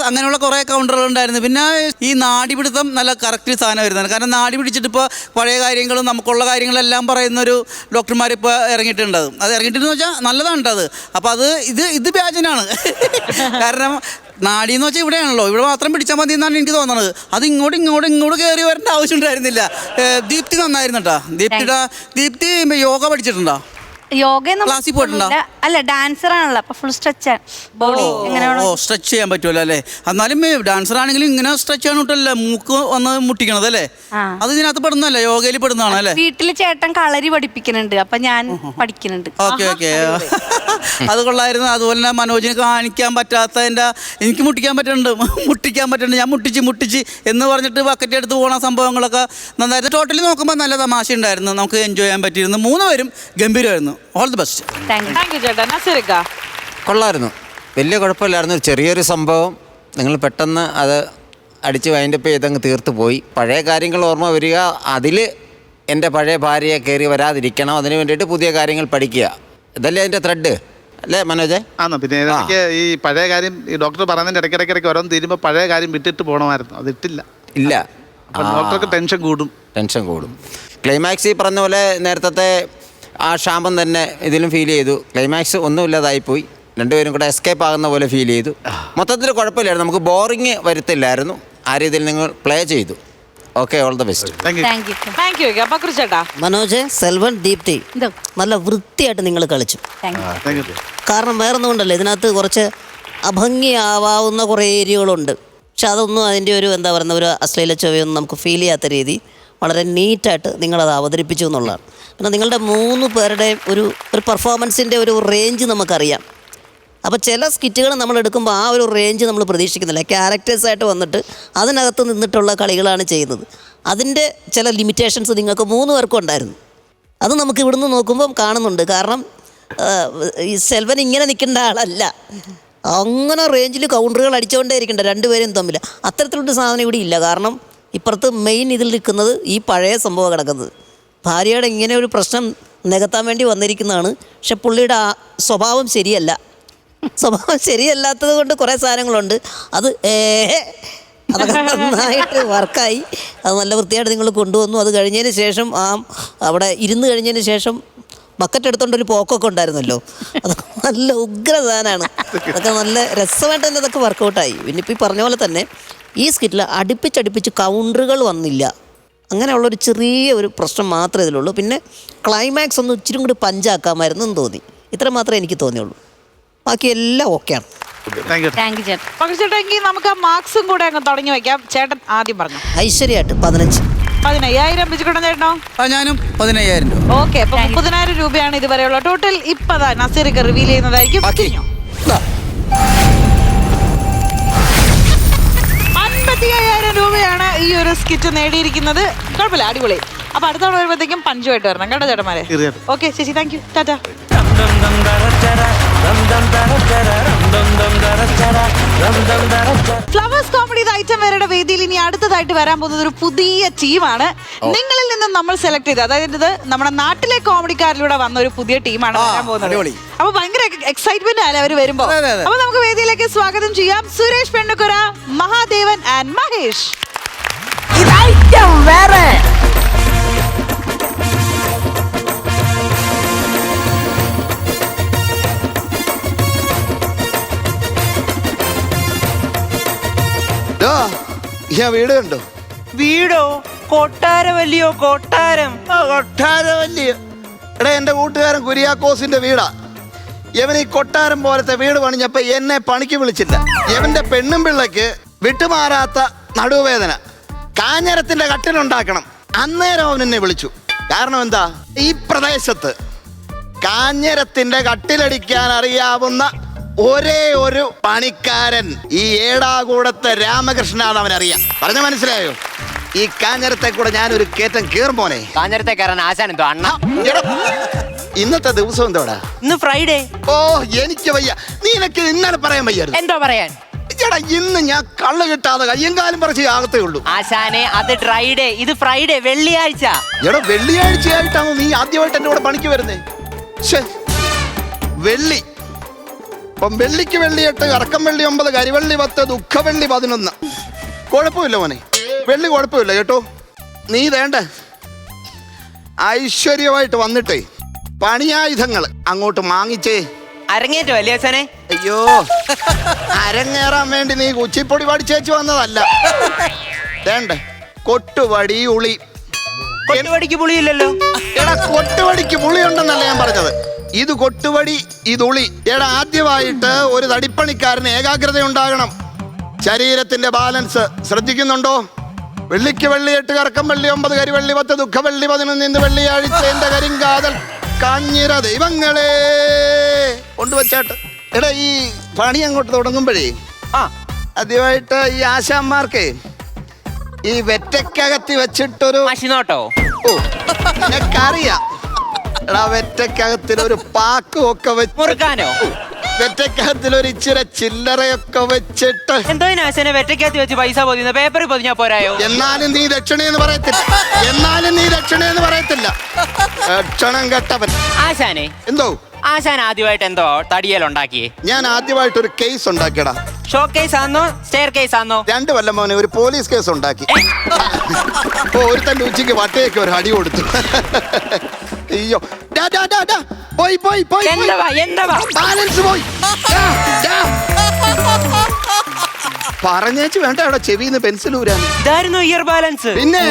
അങ്ങനെയുള്ള കുറേ കൗണ്ടറുകൾ ഉണ്ടായിരുന്നു. പിന്നെ ഈ നാടിപിടുത്തം നല്ല കറക്റ്റ് സാധനം വരുന്നതാണ്. കാരണം നാടി പിടിച്ചിട്ട് ഇപ്പോൾ പഴയ കാര്യങ്ങളും നമുക്കുള്ള കാര്യങ്ങളെല്ലാം പറയുന്നൊരു ഡോക്ടർമാരിപ്പോൾ ഇറങ്ങിയിട്ടുണ്ട്. അത് ഇറങ്ങിയിട്ടെന്ന് വെച്ചാൽ നല്ലതാണ് അത്. അപ്പോൾ അത് ഇത് വ്യാജനാണ്. കാരണം നാടിയെന്ന് വെച്ചാൽ ഇവിടെയാണല്ലോ, ഇവിടെ മാത്രം പിടിച്ചാൽ മതി എന്നാണ് എനിക്ക് തോന്നുന്നത്. അത് ഇങ്ങോട്ട് കയറി വരേണ്ട ആവശ്യം ഉണ്ടായിരുന്നില്ല. ദീപ്തി നന്നായിരുന്നു കേട്ടോ. ദീപ്തി യോഗ പഠിച്ചിട്ടുണ്ടോ?
യോഗ
ക്ലാസ്സിൽ പോയിട്ടുണ്ടോ?
അല്ല ഡാൻസർ ആണല്ലോ, അപ്പൊ ഫുൾ സ്ട്രെച്ച് ബോഡി എങ്ങനെ
സ്ട്രെച്ച് ചെയ്യാൻ പറ്റുമല്ലോ അല്ലേ? എന്നാലും ഡാൻസർ ആണെങ്കിലും ഇങ്ങനെ സ്ട്രെച്ച് ചെയ്യാൻ വിട്ടല്ലേ മൂക്ക് വന്ന് മുട്ടിക്കണത് അല്ലേ? അത് ഇതിനകത്ത് പെടുന്നല്ലേ, യോഗയിൽ പെടുന്നതാണ് അല്ലേ?
വീട്ടില് ചേട്ടൻ കളരി പഠിപ്പിക്കുന്നുണ്ട്, അപ്പൊ ഞാൻ പഠിക്കുന്നുണ്ട്.
ഓക്കെ ഓക്കെ അത് കൊള്ളായിരുന്നു. അതുപോലെ തന്നെ മനോജിന് കാണിക്കാൻ പറ്റാത്തതിൻ്റെ എനിക്ക് മുട്ടിക്കാൻ പറ്റുന്നുണ്ട്. ഞാൻ മുട്ടിച്ച് എന്ന് പറഞ്ഞിട്ട് ബക്കറ്റ് എടുത്ത് പോണ സംഭവങ്ങളൊക്കെ നന്നായിരുന്നു. ടോട്ടലി നോക്കുമ്പോൾ നല്ല തമാശ ഉണ്ടായിരുന്നു, നമുക്ക് എൻജോയ് ചെയ്യാൻ പറ്റിയിരുന്നു. 3 പേരും ഗംഭീരമായിരുന്നു. All the best.
Thank you ചേട്ടാ. നസീർക്ക
കൊള്ളായിരുന്നു, വലിയ കുഴപ്പമില്ലായിരുന്നു. ചെറിയൊരു സംഭവം നിങ്ങൾ പെട്ടെന്ന് അത് അടിച്ച് വൈൻഡപ്പ് ചെയ്തങ്ങ് തീർത്ത് പോയി. പഴയ കാര്യങ്ങൾ ഓർമ്മ വരിക, അതിൽ എൻ്റെ പഴയ ഭാര്യയെ കയറി വരാതിരിക്കണം, അതിന് വേണ്ടിയിട്ട് പുതിയ കാര്യങ്ങൾ പഠിക്കുക. ഇതല്ലേ അതിൻ്റെ ത്രെഡ് അല്ലേ മനോജ്?
ആണോ? പിന്നെ എനിക്ക് ഈ പഴയ കാര്യം ഈ ഡോക്ടർ പറയുന്നതിൻ്റെ ഇടയ്ക്കിടയ്ക്ക് ഓരോന്ന് തീരുമ്പോൾ പഴയ കാര്യം വിട്ടിട്ട് പോകണമായിരുന്നു, അത് ഇട്ടില്ല.
ഇല്ല,
ഡോക്ടർക്ക് ടെൻഷൻ കൂടും.
ക്ലൈമാക്സ് ഈ പറഞ്ഞ പോലെ നേരത്തെ ആ ക്ഷാമം തന്നെ ഇതിലും ഫീൽ ചെയ്തു. ക്ലൈമാക്സ് ഒന്നുമില്ലാതായിപ്പോയി, രണ്ടുപേരും കൂടെ എസ്കേപ്പ് ആകുന്ന പോലെ ഫീൽ ചെയ്തു. മൊത്തത്തിൽ കുഴപ്പമില്ലായിരുന്നു, നമുക്ക് ബോറിങ് വരുത്തില്ലായിരുന്നു. ആ രീതിയിൽ നിങ്ങൾ പ്ലേ ചെയ്തു. Okay, all the best.
Thank U Pakru ചേട്ടാ.
മനോജ്, സെൽവൻ, ദീപ്തി നല്ല വൃത്തിയായിട്ട് നിങ്ങൾ കളിച്ചു. കാരണം വേറൊന്നും കൊണ്ടല്ല, ഇതിനകത്ത് കുറച്ച് അഭംഗിയാവാവുന്ന കുറേ ഏരിയകളുണ്ട്. പക്ഷെ അതൊന്നും അതിൻ്റെ ഒരു എന്താ പറയുന്ന ഒരു അശ്ലീല ചൊവ്വയൊന്നും നമുക്ക് ഫീൽ ചെയ്യാത്ത രീതി വളരെ നീറ്റായിട്ട് നിങ്ങളത് അവതരിപ്പിച്ചു എന്നുള്ളതാണ്. കാരണം നിങ്ങളുടെ 3 പേരുടെയും ഒരു പെർഫോമൻസിൻ്റെ ഒരു റേഞ്ച് നമുക്കറിയാം. അപ്പോൾ ചില സ്കിറ്റുകൾ നമ്മൾ എടുക്കുമ്പോൾ ആ ഒരു റേഞ്ച് നമ്മൾ പ്രതീക്ഷിക്കുന്നില്ല. ക്യാരക്ടേഴ്സായിട്ട് വന്നിട്ട് അതിനകത്ത് നിന്നിട്ടുള്ള കളികളാണ് ചെയ്യുന്നത്. അതിൻ്റെ ചില ലിമിറ്റേഷൻസ് നിങ്ങൾക്ക് 3 പേർക്കും ഉണ്ടായിരുന്നു. അത് നമുക്ക് ഇവിടുന്ന് നോക്കുമ്പം കാണുന്നുണ്ട്. കാരണം ഈ സെൽവൻ ഇങ്ങനെ നിൽക്കേണ്ട ആളല്ല, അങ്ങനെ റേഞ്ചിൽ കൗണ്ടറുകൾ അടിച്ചുകൊണ്ടേ ഇരിക്കേണ്ട 2 പേരും തമ്മിൽ. അത്തരത്തിലൊരു സാധനം ഇവിടെ ഇല്ല. കാരണം ഇപ്പുറത്ത് മെയിൻ ഇതിൽ നിൽക്കുന്നത് ഈ പഴയ സംഭവം കിടക്കുന്നത്. ഭാര്യയുടെ ഇങ്ങനെ ഒരു പ്രശ്നം നികത്താൻ വേണ്ടി വന്നിരിക്കുന്നതാണ്. പക്ഷെ പുള്ളിയുടെ ആ സ്വഭാവം ശരിയല്ലാത്തത് കൊണ്ട് കുറേ സാധനങ്ങളുണ്ട്. അതൊക്കെ നന്നായിട്ട് വർക്കായി, അത് നല്ല വൃത്തിയായിട്ട് നിങ്ങൾ കൊണ്ടുവന്നു. അത് കഴിഞ്ഞതിന് ശേഷം അവിടെ ഇരുന്ന് കഴിഞ്ഞതിന് ശേഷം ബക്കറ്റ് എടുത്തോണ്ടൊരു പോക്കൊക്കെ ഉണ്ടായിരുന്നല്ലോ, അതൊക്കെ നല്ല ഉഗ്രസാധനമാണ്. അതൊക്കെ നല്ല രസമായിട്ട് തന്നെ അതൊക്കെ വർക്കൗട്ടായി. പിന്നെ ഇപ്പോൾ ഈ പറഞ്ഞ പോലെ തന്നെ ഈ സ്കിറ്റിൽ അടുപ്പിച്ചടുപ്പിച്ച് കൗണ്ടറുകൾ വന്നില്ല. അങ്ങനെയുള്ളൊരു ചെറിയ ഒരു പ്രശ്നം മാത്രമേ ഇതിലുള്ളൂ. പിന്നെ ക്ലൈമാക്സ് ഒന്ന് ഇച്ചിരി കൂടി പഞ്ചാക്കാമായിരുന്നു എന്ന് തോന്നി. ഇത്ര മാത്രമേ എനിക്ക് തോന്നിയുള്ളൂ. ബാക്കി എല്ലാം ഓക്കെയാണ്.
പക്രു ചേട്ടാ, എങ്കിൽ നമുക്ക് ആ മാർക്സും കൂടെ അങ്ങ് തുടങ്ങി വെക്കാം. ചേട്ടൻ ആദ്യം പറഞ്ഞു.
ഐശ്വര്യമായിട്ട് 15.
15,000 ബിജുക്കുട്ടൻ ചേട്ടനോ?
ഞാനും 15,000 രൂപ.
ഓക്കെ, അപ്പൊ 30,000 രൂപയാണ് ഇതുവരെയുള്ള ടോട്ടൽ. ഇപ്പൊ നസീർക്ക് റിവീൽ ചെയ്യുന്നതായിരിക്കും. 55,000 രൂപയാണ് ഈ ഒരു സ്കിറ്റ് നേടിയിരിക്കുന്നത്. കുഴപ്പമില്ല, അടിപൊളി. അപ്പൊ അടുത്ത തവണ വരുമ്പോഴത്തേക്കും പഞ്ചുമായിട്ട് വരണം കേട്ടോ ചേട്ടന്മാരെ. ഓക്കെ ചേച്ചി, thank you, Tata. Flowers comedy item വേറെ വേദിയിൽ ഇനി അടുത്തതായിട്ട് വരാൻ പോകുന്നത് ഒരു പുതിയ ടീമാണ്. നിങ്ങളിൽ നിന്നും നമ്മൾ സെലക്ട് ചെയ്ത്, അതായത് ഇത് നമ്മുടെ നാട്ടിലെ കോമഡിക്കാരിലൂടെ വന്ന ഒരു പുതിയ ടീമാണ് വരാൻ പോകുന്നത്. അപ്പൊ ഭയങ്കര എക്സൈറ്റ്മെന്റ് ആയാലും അവർ വരുമ്പോ. അപ്പൊ നമുക്ക് വേദിയിലേക്ക് സ്വാഗതം ചെയ്യാം സുരേഷ് പെണ്ണുക്കുര, മഹാദേവൻ ആൻഡ് മഹേഷ്.
വീട് കണ്ടോ?
വീടോ? കൊട്ടാരവല്ലിയോ?
കൊട്ടാരവല്ലിയോ? എടാ, എന്റെ കൂട്ടുകാരൻ കുര്യാക്കോസിന്റെ വീടാ. യവൻ ഈ കൊട്ടാരം പോലത്തെ വീട് പണിഞ്ഞപ്പോ എന്നെ പണിക്ക് വിളിച്ചില്ല. യവന്റെ പെണ്ണും പിള്ളക്ക് വിട്ടുമാറാത്ത നടുവേദന, കാഞ്ഞരത്തിന്റെ കട്ടിലുണ്ടാക്കണം. അന്നേരം അവൻ എന്നെ വിളിച്ചു. കാരണം എന്താ, ഈ പ്രദേശത്ത് കാഞ്ഞരത്തിന്റെ കട്ടിലടിക്കാൻ അറിയാവുന്ന ഒരേ ഒരു പണിക്കാരൻ ഈ ഏടാകൂടത്തെ രാമകൃഷ്ണനാണ്. അവനറിയാം. പറഞ്ഞ മനസ്സിലായോ? ഈ കാഞ്ഞരത്തെ കൂടെ ഞാനൊരു കയറ്റം കയറും മോനെ.
കാഞ്ഞരത്തെ കയറാൻ ആശാൻ എന്തോ അണ്ണ.
ഇന്നത്തെ ദിവസം എന്തോടാ?
ഇന്ന് ഫ്രൈഡേ.
ഓ, എനിക്ക് വയ്യ. നീനക്ക് ഇന്നലെ പറയാൻ വയ്യായിരുന്നു.
എന്തോ പറയാൻ?
എടാ, ഇന്ന് ഞാൻ കള്ള് കിട്ടാതെ കയ്യങ്കാലം പറിച്ച് ആകത്തേ ഉള്ളൂ.
ആശാനെ, അത് ഡ്രൈഡേ, ഇത് ഫ്രൈഡേ, വെള്ളിയാഴ്ച.
എടാ, വെള്ളിയാഴ്ചയായിട്ടാണോ നീ ആദ്യമായിട്ട് എന്റെ കൂടെ പണിക്ക് വരുന്നേ? വെള്ളി. അപ്പം വെള്ളിക്ക് വെള്ളി 8, കറക്കം വെള്ളി 9, കരിവെള്ളി 10, ദുഃഖവെള്ളി 11. കുഴപ്പമില്ല മോനെ, വെള്ളി കുഴപ്പമില്ല കേട്ടോ. നീ വേണ്ട ഐശ്വര്യമായിട്ട് വന്നിട്ടേ പണിയായുധങ്ങൾ അങ്ങോട്ട് വാങ്ങിച്ചേ.
അരങ്ങേറ്റോ അല്ലേ ആശാനെ?
അയ്യോ, അരങ്ങേറാൻ വേണ്ടി നീ കുച്ചിപ്പൊടി പഠിച്ചേച്ചു വന്നതല്ല. വേണ്ട, കൊട്ടുവടി ഉളി.
കൊട്ടുവടിക്ക് പുളിയില്ലല്ലോ.
എടാ, കൊട്ടുവടിക്ക് പുളിയുണ്ടെന്നല്ല ഞാൻ പറഞ്ഞത്. ഇത് കൊട്ടുവടി, ഇതുളി. എടാ, ആദ്യമായിട്ട് ഒരു തടിപ്പണിക്കാരന് ഏകാഗ്രത ഉണ്ടാകണം. ശരീരത്തിന്റെ ബാലൻസ് ശ്രദ്ധിക്കുന്നുണ്ടോ? വെള്ളിക്ക് വെള്ളി 8, കറക്കം വെള്ളി 9, കരിവെള്ളി 10, ദുഃഖവെള്ളി 11, ഇന്ന് വെള്ളിയാഴ്ച എന്റെ കരിങ്കാതൽ കാഞ്ഞിര ദൈവങ്ങളെ കൊണ്ടുവച്ചാട്ട്. എടാ, ഈ പണി അങ്ങോട്ട് തുടങ്ങുമ്പോഴേ ആദ്യമായിട്ട് ഈ ആശാന്മാർക്ക് ഈ വെറ്റക്കകത്തി വെച്ചിട്ടൊരു
മഷിനോട്ടോ.
ഓ, എനിക്കറിയാം. എടാ, വെറ്റക്കകത്തിലൊരു പാക്കും ഒക്കെ വെച്ച്
മുറുക്കാനോ?
വെറ്റക്കകത്തിലൊരു ഇച്ചിരി ചില്ലറയൊക്കെ വെച്ചിട്ട്.
എന്തോ ആശാനെ വെറ്റക്കകത്ത് വെച്ച് പൈസ പൊതിയുന്ന പേപ്പറിൽ പൊതിഞ്ഞാ പോരായോ?
എന്നാലും നീ ദക്ഷിണയെന്ന് പറയത്തില്ല. ക്ഷണം കെട്ടവൻ.
ആശാനെ,
എന്തോ
ആശാൻ ആദ്യമായിട്ട് എന്തോ തടിയലുണ്ടാക്കിയേ?
ഞാൻ ആദ്യമായിട്ടൊരു കേസ് ഉണ്ടാക്കിയടാ.
ഷോ കേസ് ആണോ സ്റ്റെയർ കേസ് ആണോ?
2 കൊല്ലം മോനെ ഒരു പോലീസ് കേസ് ഉണ്ടാക്കി. ഒരുത്തന്റെ ഉച്ചയ്ക്ക് വട്ടയൊക്കെ ഒരു അടി കൊടുത്തു. അയ്യോ, പോയി ബാലൻസ് പോയി. പറഞ്ഞേച്ച് വേണ്ട അവിടെ ചെവിന്ന് പെൻസിൽ ഊരാൻ.
ഇതായിരുന്നു ഇയർ ബാലൻസ്.
പിന്നെ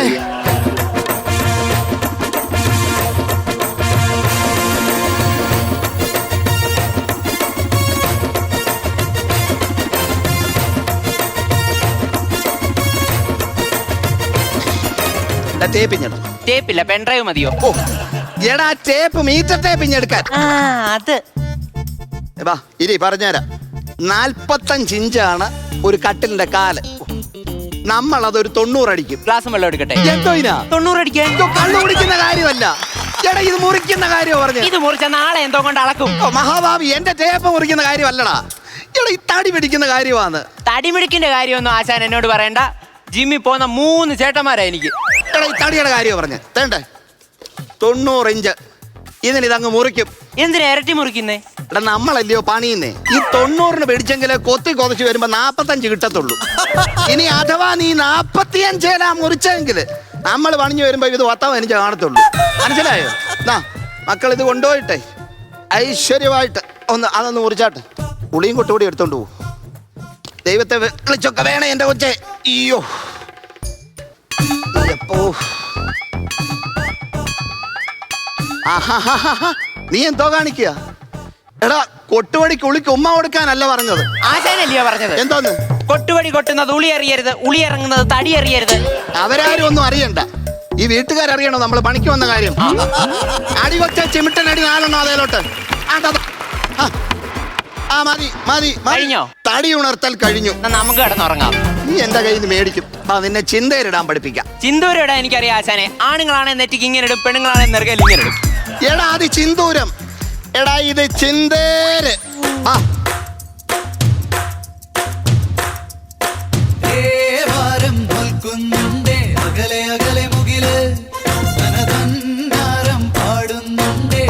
ടേപ്പില്ല, പെൻഡ്രൈവ് മതിയോ?
ഓ, എടാ, ടേപ്പ്, മീറ്റർ ടേപ്പ് എടുക്കാൻ.
അത്
ഇനി പറഞ്ഞുതരാം. 45 ഇഞ്ചാണ് ഒരു കട്ടിലിന്റെ കാല്. നമ്മളതൊരു 90 അടിക്കും.
ഗ്ലാസ് വെള്ളം എടുക്കട്ടെ.
എന്തോ
90 അടിക്കാൻ?
കള്ളു കുടിക്കുന്ന കാര്യമല്ല. എടാ, ഇത് മുറിക്കുന്ന കാര്യം പറഞ്ഞു.
ഇത് മുറിച്ച നാളെ എന്തോ കൊണ്ട് അളക്കും.
മഹാഭാവി, എന്റെ ടേപ്പ് മുറിക്കുന്ന കാര്യമല്ലടാ. എടാ, ഈ തടി പിടിക്കുന്ന കാര്യമാണ്.
തടിമിടിക്കിന്റെ കാര്യമൊന്നും ആശാൻ എന്നോട് പറയണ്ട. ജിമ്മിൽ പോകുന്ന 3 ചേട്ടന്മാരാ എനിക്ക്.
എടാ, ഈ തടിയുടെ കാര്യം പറഞ്ഞ് തേണ്ടേ 90 ഇഞ്ച്. ഇതങ്ങ് മുറിക്കും.
എന്തിനാ ഇരട്ടി മുറിക്കുന്നേ?
എടാ, നമ്മളല്ലയോ പണിയുന്നേ. ഈ 90 പിടിച്ചെങ്കില് കൊതിച്ച് വരുമ്പോ 45 കിട്ടത്തുള്ളൂ. ഇനി അഥവാ നീ 45 മുറിച്ചെങ്കില് നമ്മൾ പണിഞ്ഞു വരുമ്പോ ഇത് 15 കാണത്തുള്ളൂ. മനസ്സിലായോ? മക്കൾ ഇത് കൊണ്ടുപോയിട്ടെ ഐശ്വര്യമായിട്ട് അതൊന്ന് മുറിച്ചാട്ടെ. ഉളിയും കൊട്ടുകൂടി എടുത്തോണ്ട് പോകും. ദൈവത്തെ വിളിച്ചൊക്കെ വേണേ എന്റെ കൊച്ചേ. അയ്യോ, നീ എന്തോ കാണിക്കുക? എടാ, കൊട്ടുവടിക്ക് ഉളിക്ക് ഉമ്മ കൊടുക്കാനല്ല പറഞ്ഞത്.
ആശാനല്ലയോ പറഞ്ഞത്?
എന്തോന്ന്?
കൊട്ടുവടി കൊട്ടുന്നത് ഉളി അറിയരുത്, ഉളി ഇറങ്ങുന്നത് തടി അറിയരുത്.
അവരാരും ഒന്നും അറിയണ്ട. ഈ വീട്ടുകാരറിയണോ നമ്മൾ പണിക്ക് വന്ന കാര്യം? അടി കൊച്ച ചിമിട്ടനടി 4 അതേലോട്ട്. മതി.
കഴിഞ്ഞോ?
തടി ഉണർത്തൽ കഴിഞ്ഞു.
നമുക്ക് കിടന്നുറങ്ങാം.
നീ എന്റെ കയ്യിൽ നിന്ന് മേടിക്കും. നിന്നെ ചിന്തയിലിടാൻ പഠിപ്പിക്കാം.
ചിന്തൂരിടാൻ എനിക്കറിയാം ആശാനെ. ആണുങ്ങളാണെ നെറ്റിക്ക് ഇങ്ങനെ ഇടും, പെണ്ണുങ്ങളാണെ നെറുകയിൽ ഇങ്ങനെ ഇടും.
എടാ, അത് ചിന്തൂരം. എടാ, ഇത് ചിന്തേര്.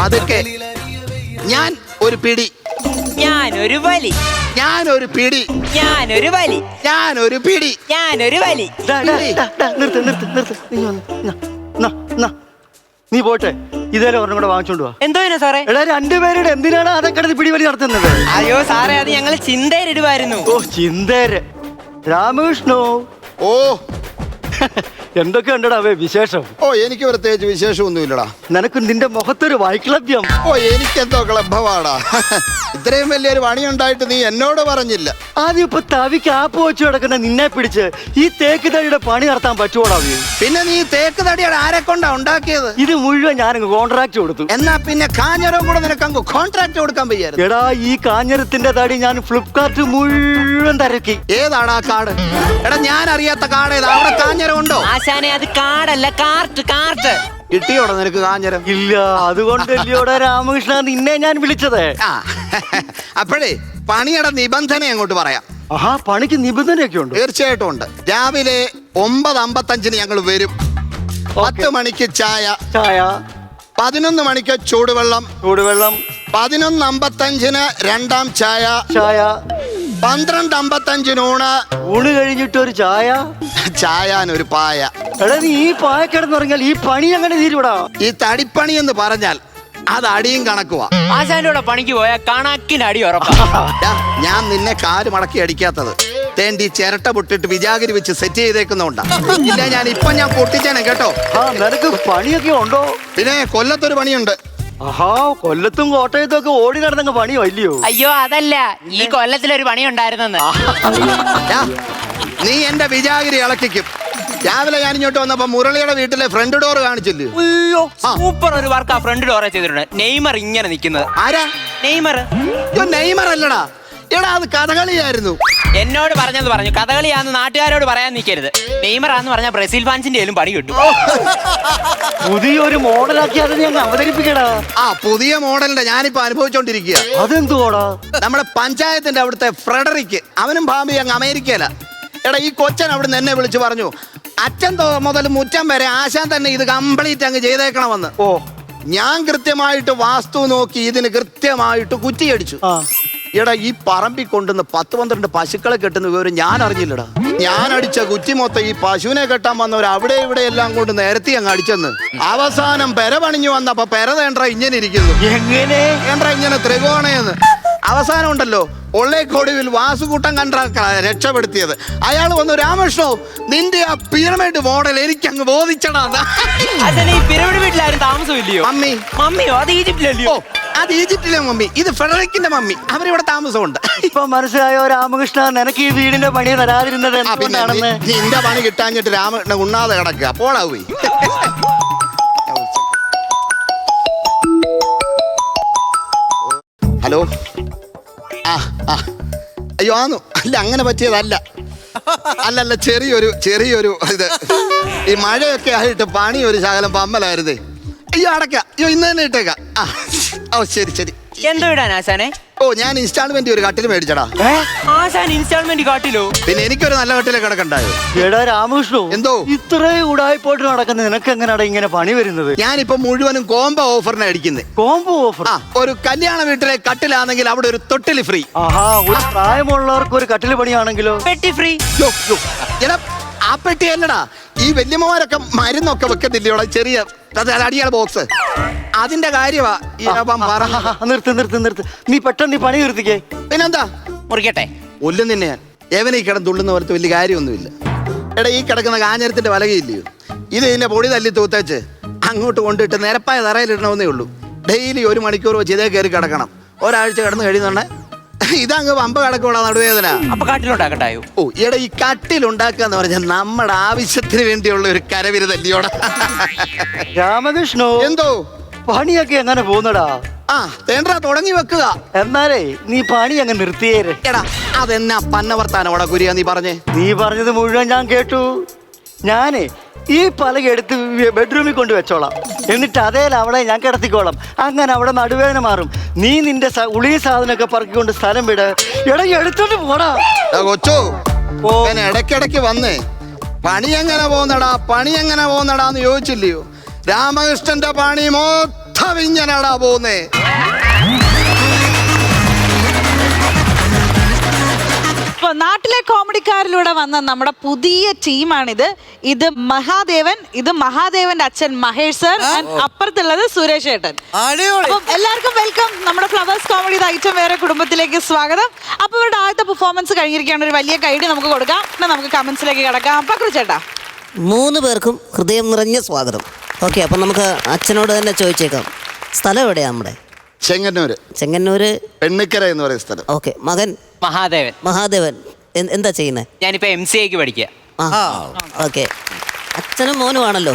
പതുക്കെ. ഞാൻ ഒരു പിടി,
ഞാനൊരു വലി,
ഞാനൊരു പിടി,
ഞാനൊരു വലി,
ഞാനൊരു പിടി,
ഞാനൊരു വലി.
നീ പോട്ടെ, ഇതേലെ ഒരെണ്ണം കൂടെ വാങ്ങിച്ചോണ്ട് പോവാ.
എന്തോ സാറേ?
എടാ, 2 പേരുടെ എന്തിനാണ് അതൊക്കെ പിടിവലി നടത്തുന്നത്?
അയ്യോ സാറേ, അത് ഞങ്ങൾ ചിന്തയിലിടുവായിരുന്നു.
ഓ, ചിന്തേര്. രാമകൃഷ്ണോ,
ഓ,
എന്തൊക്കെ ഉണ്ടടാ വിശേഷം?
ഓ, എനിക്ക് പ്രത്യേകിച്ച് വിശേഷമൊന്നുമില്ലടാ.
നിനക്ക് നിന്റെ മുഖത്തൊരു വൈക്ലഭ്യം.
ഓ, എനിക്കെന്തോ ക്ലബ്ബവാടാ. ഇത്രയും വലിയൊരു പണിയുണ്ടായിട്ട് നീ എന്നോട് പറഞ്ഞില്ല.
ആദ്യം ഇപ്പൊ തവിക്ക് ആപ്പ് വെച്ച് കിടക്കുന്ന നിന്നെ പിടിച്ച് ഈ തേക്ക് തടിയുടെ പണി നടത്താൻ പറ്റുമോടാ?
പിന്നെ നീ തേക്ക് തടിയുടെ ആരെ കൊണ്ടാ ഉണ്ടാക്കിയത്?
ഇത് മുഴുവൻ ഞാനങ്ങ് കോൺട്രാക്ട് കൊടുത്തു.
എന്നാ പിന്നെ കാഞ്ഞറും കൂടെ നിനക്ക് അങ്ങ് കോൺട്രാക്ട് കൊടുക്കാൻ വയ്യായിരുന്നു.
എടാ, ഈ കാഞ്ഞരത്തിന്റെ തടി ഞാൻ ഫ്ലിപ്കാർട്ട് മുഴുവൻ തിരക്കി.
ഏതാണ് ആ കാർഡ്? എടാ, ഞാൻ അറിയാത്ത കാർഡ് ഏതാ? അവിടെ കാഞ്ഞരം ഉണ്ടോ?
ആശാനെ, അത് കാർഡല്ല, കാർട്ട്.
കിട്ടിയോടോ നിനക്ക് കാഞ്ഞരം?
ഇല്ല, അതുകൊണ്ടല്ലോടെ രാമകൃഷ്ണ നിന്നെ ഞാൻ വിളിച്ചത്.
അപ്പോഴേ പണിയുടെ നിബന്ധന അങ്ങോട്ട് പറയാം.
ആഹാ, പണിക്ക് നിബന്ധനയൊക്കെ ഉണ്ട്?
തീർച്ചയായിട്ടും ഉണ്ട്. രാവിലെ 9:55 ഞങ്ങൾ വരും. 10 മണിക്ക് ചായ, 11 മണിക്ക് ചൂടുവെള്ളം, 11:55 രണ്ടാം ചായ, 12:55
ഊണ് കഴിഞ്ഞിട്ടൊരു
ചായാനൊരു പായ.
എടാ, നീ ഈ പായ കിടന്നുറങ്ങിയാൽ ഈ പണി അങ്ങനെ തീരുവിടാ.
ഈ തടിപ്പണി എന്ന് പറഞ്ഞാൽ അത് അടിയും കണക്കുവാ.
ആശാന്റെ കൂടെ പണിക്ക് പോയാൽ കണക്കിന് അടി ഉറപ്പാ.
ഞാൻ നിന്നെ കാല് മടക്കി അടിക്കാത്തത് തേണ്ടി ചിരട്ട പൊട്ടിട്ട് വിജാഗിരി വെച്ച് സെറ്റ് ചെയ്തേക്കുന്നോണ്ടാ. ഇല്ല, ഞാൻ പൊട്ടിച്ചേനെ കേട്ടോ.
നിനക്ക് പണിയൊക്കെ ഉണ്ടോ?
പിന്നെ കൊല്ലത്തൊരു പണിയുണ്ട്.
ആഹാ കൊല്ലത്തും കോട്ടയത്തും ഒക്കെ ഓടി നടന്നങ്ങ് പണിയോ ഇല്ലയോ?
അയ്യോ അതല്ല, ഈ കൊല്ലത്തിലൊരു പണി ഉണ്ടായിരുന്നെന്ന്.
യാ, നീ എന്റെ വിജാഗിരി ഇളക്കിക്കും. രാവിലെ ഞാൻ ഇങ്ങോട്ട് വന്നപ്പോ മുരളിയുടെ വീട്ടിലെ ഫ്രണ്ട് ഡോർ കാണിച്ചില്ലേ?
അയ്യോ സൂപ്പർ ഒരു വർക്ക് ആ ഫ്രണ്ട് ഡോറെ ചെയ്തിട്ടുണ്ട്. നെയ്മർ ഇങ്ങനെ നിൽക്കുന്നത്.
ആരാ?
നെയ്മർ.
അയ്യോ നെയ്മർ അല്ലടാ, എടാ അത് കഥകളിയായിരുന്നു.
എന്നോട് പറഞ്ഞത് പറഞ്ഞു, കഥകളിയാന്ന് നാട്ടുകാരോട് പറയാൻ നിൽക്കരുത്. നെയ്മറാന്ന് പറഞ്ഞാൽ ബ്രസീൽ ഫാൻസിന്റെ പണി കിട്ടും.
പുതിയൊരു മോഡലാക്കി അത് ഞങ്ങൾ അവതരിപ്പിക്കടാ.
ആ പുതിയ മോഡലിന്റെ ഞാനിപ്പോ അനുഭവിച്ചോണ്ടിരിക്കുക.
അതെന്തുവാടാ?
നമ്മുടെ പഞ്ചായത്തിന്റെ അവിടുത്തെ ഫ്രെഡറിക്, അവനും ഭാമി അങ്ങ് അമേരിക്കയില. എടാ ഈ കൊച്ചൻ അവിടുന്ന് എന്നെ വിളിച്ചു പറഞ്ഞു, അച്ഛൻ മുതൽ മുറ്റം വരെ ആശാൻ തന്നെ ഇത് കംപ്ലീറ്റ് അങ്ങ് ചെയ്തേക്കണമെന്ന്.
ഓ,
ഞാൻ കൃത്യമായിട്ട് വാസ്തു നോക്കി ഇതിന് കൃത്യമായിട്ട് കുറ്റിയടിച്ചു. എടാ ഈ പറമ്പിൽ കൊണ്ടുവന്ന് 10-12 പശുക്കളെ കെട്ടുന്ന വിവരം ഞാൻ അറിഞ്ഞില്ലടാ. ഞാൻ അടിച്ച കുറ്റി മൊത്തം ഈ പശുവിനെ കെട്ടാൻ വന്നവർ അവിടെ ഇവിടെ എല്ലാം കൊണ്ട് നേരത്തെ അങ്ങ് അടിച്ചെന്ന്. അവസാനം പെര പണിഞ്ഞു വന്നപ്പോ പെര തേണ്ട ഇങ്ങനെ ഇരിക്കുന്നു.
എങ്ങനെ
ഇങ്ങനെ ത്രികോണയെന്ന്. അവസാനം ഉണ്ടല്ലോ ഒള്ളേക്കൊടുവിൽ വാസുകൂട്ടം കണ്ട രക്ഷപ്പെടുത്തിയത്. അയാൾ വന്നു, രാമകൃഷ്ണോ നിന്റെ ആ പിരമിഡ് മോഡൽ എനിക്ക് അങ്ങ് ബോധിച്ചടാ.
അതിന് ഈ പിരമിഡ് വീട്ടിലാരും താമസമില്ലയോ?
മമ്മി.
മമ്മിയോ? അത് ഈജിപ്തിലല്ലയോ?
അത് ഈജിപ്തിലെ മമ്മി, ഇത് ഫെഡറിക്കിന്റെ മമ്മി. അവരിവിടെ താമസമുണ്ട്.
ഇപ്പൊ മനസ്സിലായോ രാമകൃഷ്ണ, നിനക്ക് ഈ വീടിന്റെ പണി തരാതിരുന്നത് എന്തുകൊണ്ടാണെന്ന്?
നിന്റെ പണി കിട്ടാഞ്ഞിട്ട് രാമകൃഷ്ണൻ ഉണ്ണാതെ കിടക്കുക. പോടാ പോയി. ഹലോ. ആ അയ്യോ ആന്നു. അല്ല അങ്ങനെ പറ്റിയതല്ല. അല്ലല്ല ചെറിയൊരു ഇത്, ഈ മഴയൊക്കെ ആയിട്ട് പണി ഒരു ശകലം പമ്മലായിരുന്നേ. അയ്യോ അടയ്ക്കാം. അയ്യോ ഇന്ന് തന്നെ ഇട്ടേക്കാം. ഓ ശരി.
എന്തോ ഇടാൻ ആശാനെ?
ഓ ഞാൻ ഇൻസ്റ്റാൾമെന്റ് ഒരു കട്ടിൽ മേടിച്ചടാ.
ആശാൻ ഇൻസ്റ്റാൾമെന്റ് കാട്ടിലോ?
പിന്നെ എനിക്കൊരു നല്ല കട്ടിലെ കിടക്കണ്ടായോ?
എടാ രാമകൃഷ്ണോ,
എന്തോ
ഇത്രയും ഉടായിപ്പോട്ട് നടക്കുന്ന നിനക്ക് എങ്ങനെയാടാ ഇങ്ങനെ പണി വരുന്നത്?
ഞാനിപ്പോ മുഴുവനും കോംബോ ഓഫറിനെ അടിക്കുന്നത്.
Combo offer?
ഒരു കല്യാണ വീട്ടിലെ കട്ടിലാണെങ്കിൽ അവിടെ ഒരു തൊട്ടിൽ ഫ്രീ.
ആഹാ, ഒരു പ്രായമുള്ളവർക്ക് ഒരു കട്ടിൽ പണിയാണെങ്കിലോ?
പെട്ടി ഫ്രീ.
എടാ ആ പെട്ടി അല്ലടാ, ഈ വല്യമ്മമാരൊക്കെ മരുന്നൊക്കെ വെക്കത്തില്ലയോടാ, ചെറിയ അടിയാള ബോക്സ്. അതിന്റെ കാര്യമാ.
നിർത്ത്. നീ പെട്ടെന്ന് പണി നിർത്തിക്കേ.
പിന്നെന്താ
മുറിക്കട്ടെ?
ഒല്ലും നിന്നെ ഞാൻ. എവനെ ഈ കിടന്ന് തുള്ളുന്ന പോലത്തെ വലിയ കാര്യമൊന്നുമില്ല. എടാ ഈ കിടക്കുന്ന കാഞ്ഞരത്തിന്റെ വലകയില്ലയോ, ഇത് ഇതിന്റെ പൊടി തല്ലി തൂത്തേച്ച് അങ്ങോട്ട് കൊണ്ടിട്ട് നിരപ്പായ തറയിലിടണമെന്നേ ഉള്ളൂ. ഡെയിലി 1 മണിക്കൂർ വെച്ച് ഇതേ കയറി കിടക്കണം. ഒരാഴ്ച കിടന്ന് കഴിയുന്നുണ്ടെ ഇതങ്ങ് പമ്പ കിടക്കൂടാ നടുവേദന.
അപ്പൊ കാട്ടിലുണ്ടാക്കണ്ടായോ?
ഓ എടാ ഈ കട്ടിലുണ്ടാക്കുക എന്ന് പറഞ്ഞാൽ നമ്മുടെ ആവശ്യത്തിന് വേണ്ടിയുള്ള ഒരു കരവിരുതല്ലിയോടാ.
രാമകൃഷ്ണോ,
എന്തോ
പണിയൊക്കെ എങ്ങനെ പോകുന്നടാ?
തേണ്ടാ തുടങ്ങി വെക്കുക.
എന്നാലേ നീ പണി അങ്ങ് നിർത്തിയേരെ.
എടാ അതെന്നാ പന്നവർത്താനോടാ കുരിയാ നീ പറഞ്ഞേ?
നീ പറഞ്ഞത് മുഴുവൻ ഞാൻ കേട്ടു. ഞാനേ ഈ പലക എടുത്ത് ബെഡ്റൂമിൽ കൊണ്ട് വെച്ചോളാം, എന്നിട്ട് അതേല അവിടെ ഞാൻ കിടത്തിക്കോളാം. അങ്ങനെ അവിടെ നടുവേദന മാറും. നീ നിന്റെ ഉളിയ സാധനമൊക്കെ പറക്കിക്കൊണ്ട് സ്ഥലം വിട. എടുത്തോണ്ട് പോടാ
കൊച്ചോ. ഇടയ്ക്കിടയ്ക്ക് വന്നേ പണി എങ്ങനെ പോകുന്നടാന്ന് ചോദിച്ചില്ലയോ? രാമകൃഷ്ണന്റെ പണി മൊത്തം ഇങ്ങനെടാ പോന്നേ.
ഇപ്പൊ നാട്ടിലെ കോമഡിക്കാരിലൂടെ വന്ന നമ്മുടെ പുതിയ ടീമാണിത്. ഇത് മഹാദേവന്റെ അച്ഛൻ മഹേഷ് സർ, അപ്പുറത്തുള്ളത് സുരേഷ് ഏട്ടൻ. അപ്പം എല്ലാവർക്കും വെൽക്കം. നമ്മുടെ ഫ്ലവേഴ്സ് കോമഡി ഐറ്റം വേറെ കുടുംബത്തിലേക്ക് സ്വാഗതം. അപ്പൊ ഇവരുടെ ആദ്യത്തെ പെർഫോമൻസ് കഴിഞ്ഞിരിക്കുകയാണ്. ഒരു വലിയ കൈഡി നമുക്ക് കൊടുക്കാം. നമുക്ക് കമന്റ്സിലേക്ക് കിടക്കാം. പക്രു ചേട്ടാ,
3 പേർക്കും ഹൃദയം നിറഞ്ഞ സ്വാഗതം. ഓക്കെ, അപ്പം നമുക്ക് അച്ഛനോട് തന്നെ ചോദിച്ചേക്കാം, സ്ഥലം എവിടെയാ നമ്മുടെ?
ചെങ്ങന്നൂര് പെണ്ണിക്കര എന്ന് പറയുന്ന സ്ഥലം.
ഓക്കെ, മകൻ മഹാദേവൻ എന്താ ചെയ്യുന്നത്?
ഞാനിപ്പോ MCA പഠിക്കുക.
ഓക്കെ, അച്ഛനും മോനും ആണല്ലോ.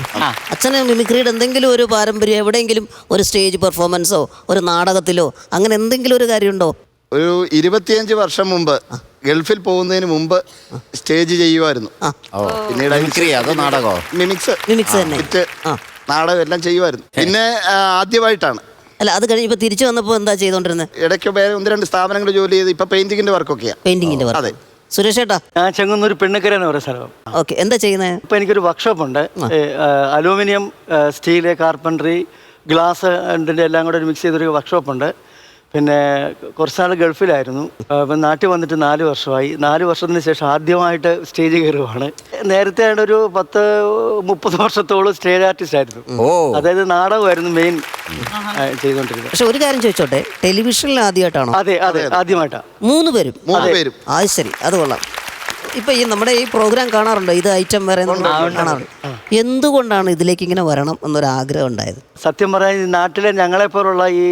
അച്ഛന് മിമിക്രിയുടെ എന്തെങ്കിലും ഒരു പാരമ്പര്യം, എവിടെയെങ്കിലും ഒരു സ്റ്റേജ് പെർഫോമൻസോ ഒരു നാടകത്തിലോ അങ്ങനെ എന്തെങ്കിലും ഒരു കാര്യമുണ്ടോ?
ഒരു 25 വർഷം മുമ്പ് ഗൾഫിൽ പോകുന്നതിന് മുമ്പ് സ്റ്റേജ് ചെയ്യുമായിരുന്നു. പിന്നീട് മിമിക്സ് തന്നെ, നാടകം എല്ലാം ചെയ്യുമായിരുന്നു. പിന്നെ ആദ്യമായിട്ടാണ്.
അല്ല, അത് കഴിഞ്ഞപ്പോൾ തിരിച്ചു വന്നപ്പോൾ എന്താ ചെയ്തോണ്ടിരുന്നത്?
ഇടയ്ക്ക് വേറെ 1-2 സ്ഥാപനങ്ങൾ ജോലി ചെയ്ത് ഇപ്പൊ പെയിന്റിങ്ങിന്റെ വർക്കൊക്കെയാണ്.
പെയിന്റിങ്ങിന്റെ വർക്ക്.
അതെ.
സുരേഷ് ഏട്ടാ?
ഞാൻ ചെങ്ങന്നൂർ പെണ്ണിക്കര എന്ന് പറയുന്ന സ്ഥലം.
ഓക്കെ, എന്താ ചെയ്യുന്നത്?
ഇപ്പൊ എനിക്കൊരു വർക്ക്ഷോപ്പ് ഉണ്ട്. അലൂമിനിയം, സ്റ്റീല്, കാർപ്പൻട്രി, ഗ്ലാസ് എല്ലാം കൂടെ ഒരു മിക്സ് ചെയ്തൊരു വർക്ക്ഷോപ്പ് ഉണ്ട്. പിന്നെ കുറച്ചാൾ ഗൾഫിലായിരുന്നു. ഇപ്പം നാട്ടിൽ വന്നിട്ട് 4 വർഷമായി. 4 വർഷത്തിന് ശേഷം ആദ്യമായിട്ട് സ്റ്റേജ് കയറുവാണ്. നേരത്തെ ഒരു 10-30 വർഷത്തോളം സ്റ്റേജ് ആർട്ടിസ്റ്റ് ആയിരുന്നു. അതായത് നാടകമായിരുന്നു മെയിൻ ചെയ്തുകൊണ്ടിരുന്നത്.
പക്ഷെ ഒരു കാര്യം ചോദിച്ചോട്ടെ, ടെലിവിഷനിൽ ആദ്യമായിട്ടാണോ?
അതെ, ആദ്യമായിട്ടാണ്.
3 പേരും? അത് ശരി, അത് കൊള്ളാം. ഇപ്പൊ ഈ നമ്മുടെ ഈ പ്രോഗ്രാം കാണാറുണ്ടോ? ഇത് ഐറ്റം വേറെ കാണാറുണ്ട്. എന്തുകൊണ്ടാണ് ഇതിലേക്ക് ഇങ്ങനെ വരണം എന്നൊരു ആഗ്രഹം ഉണ്ടായത്?
സത്യം പറയാൻ ഈ നാട്ടിലെ ഞങ്ങളെപ്പോലുള്ള ഈ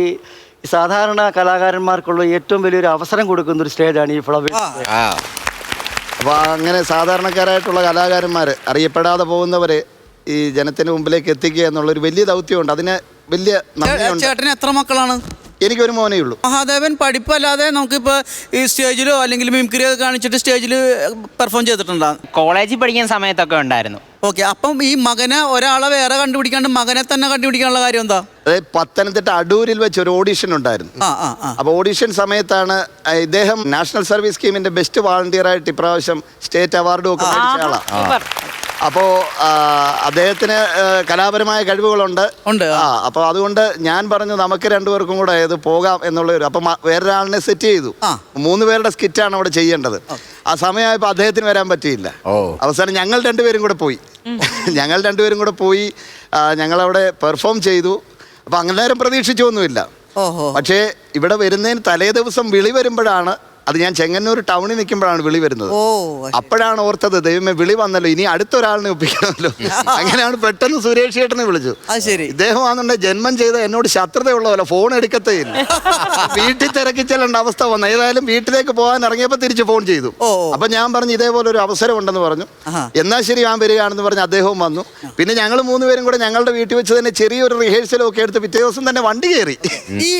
സാധാരണ കലാകാരന്മാർക്കുള്ള ഏറ്റവും വലിയൊരു അവസരം കൊടുക്കുന്ന ഒരു സ്റ്റേജാണ് ഈ ഫ്ലവേഴ്സ്.
അപ്പോൾ അങ്ങനെ സാധാരണക്കാരായിട്ടുള്ള കലാകാരന്മാർ, അറിയപ്പെടാതെ പോകുന്നവരെ ഈ ജനത്തിന് മുമ്പിലേക്ക് എത്തിക്കുക എന്നുള്ളൊരു വലിയ ദൗത്യമുണ്ട്. അതിന് വലിയ നന്ദിയുണ്ട്.
ചേട്ടന് എത്ര മക്കളാണ്?
എനിക്കൊരു മോനേ ഉള്ളൂ.
മഹാദേവൻ പഠിപ്പല്ലാതെ നമുക്കിപ്പോൾ ഈ സ്റ്റേജിലോ അല്ലെങ്കിൽ മിമിക്രി ഒക്കെ കാണിച്ചിട്ട് സ്റ്റേജിൽ പെർഫോം ചെയ്തിട്ടുണ്ടോ?
കോളേജിൽ പഠിക്കുന്ന സമയത്തൊക്കെ ഉണ്ടായിരുന്നു.
ഓക്കെ, അപ്പം ഈ മകനെ ഒരാളെ വേറെ കണ്ടുപിടിക്കാണ്ട് മകനെ തന്നെ കണ്ടുപിടിക്കാനുള്ള കാര്യം എന്താ?
അതായത് പത്തനംതിട്ട അടൂരിൽ വെച്ച് ഒരു ഓഡിഷൻ ഉണ്ടായിരുന്നു. അപ്പോൾ ഓഡിഷൻ സമയത്താണ് ഇദ്ദേഹം നാഷണൽ സർവീസ് സ്കീമിന്റെ ബെസ്റ്റ് വാളണ്ടിയറായിട്ട് ഇപ്രാവശ്യം സ്റ്റേറ്റ് അവാർഡും ഒക്കെ മേടിച്ച ആളാണ്. അപ്പോൾ അദ്ദേഹത്തിന് കലാപരമായ കഴിവുകളുണ്ട്. അപ്പോൾ അതുകൊണ്ട് ഞാൻ പറഞ്ഞു നമുക്ക് രണ്ടുപേർക്കും കൂടെ ഇത് പോകാം എന്നുള്ളൊരു. അപ്പം വേറൊരാളിനെ സെറ്റ് ചെയ്തു. 3 പേരുടെ സ്കിറ്റാണ് അവിടെ ചെയ്യേണ്ടത്. ആ സമയമായപ്പോൾ അദ്ദേഹത്തിന് വരാൻ പറ്റിയില്ല. അവസാനം ഞങ്ങൾ രണ്ടുപേരും കൂടെ പോയി ഞങ്ങളവിടെ പെർഫോം ചെയ്തു. അപ്പം അങ്ങനെ പ്രതീക്ഷിച്ചൊന്നുമില്ല. പക്ഷേ ഇവിടെ വരുന്നതിന് തലേ ദിവസം വിളി വരുമ്പോഴാണ്, അത് ഞാൻ ചെങ്ങന്നൂർ ടൗണിൽ നിൽക്കുമ്പോഴാണ് വിളി വരുന്നത്. അപ്പോഴാണ് ഓർത്തത്, ദൈവമേ വിളി വന്നല്ലോ, ഇനി അടുത്തൊരാളിനെ ഒപ്പിക്കണമല്ലോ. അങ്ങനെയാണ് പെട്ടെന്ന് സുരേഷ് ചേട്ടനെ വിളിച്ചു. ഇദ്ദേഹം ആണെന്നുണ്ടെങ്കിൽ ജന്മം ചെയ്ത എന്നോട് ശത്രുതയുള്ള പോലെ ഫോൺ എടുക്കത്തേ ഇല്ല. വീട്ടിൽ തിരക്കി ചെല്ലേണ്ട അവസ്ഥ വന്നു. ഏതായാലും വീട്ടിലേക്ക് പോകാൻ ഇറങ്ങിയപ്പോൾ തിരിച്ച് ഫോൺ ചെയ്തു. അപ്പൊ ഞാൻ പറഞ്ഞു ഇതേപോലെ ഒരു അവസരം ഉണ്ടെന്ന് പറഞ്ഞു. എന്നാൽ ശരി ഞാൻ വരികയാണെന്ന് പറഞ്ഞ് അദ്ദേഹവും വന്നു. പിന്നെ ഞങ്ങൾ 3 പേരും കൂടെ ഞങ്ങളുടെ വീട്ടിൽ വെച്ച് തന്നെ ചെറിയൊരു റിഹേഴ്സലും ഒക്കെ എടുത്ത് പിറ്റേ ദിവസം തന്നെ വണ്ടി കയറി.
ഈ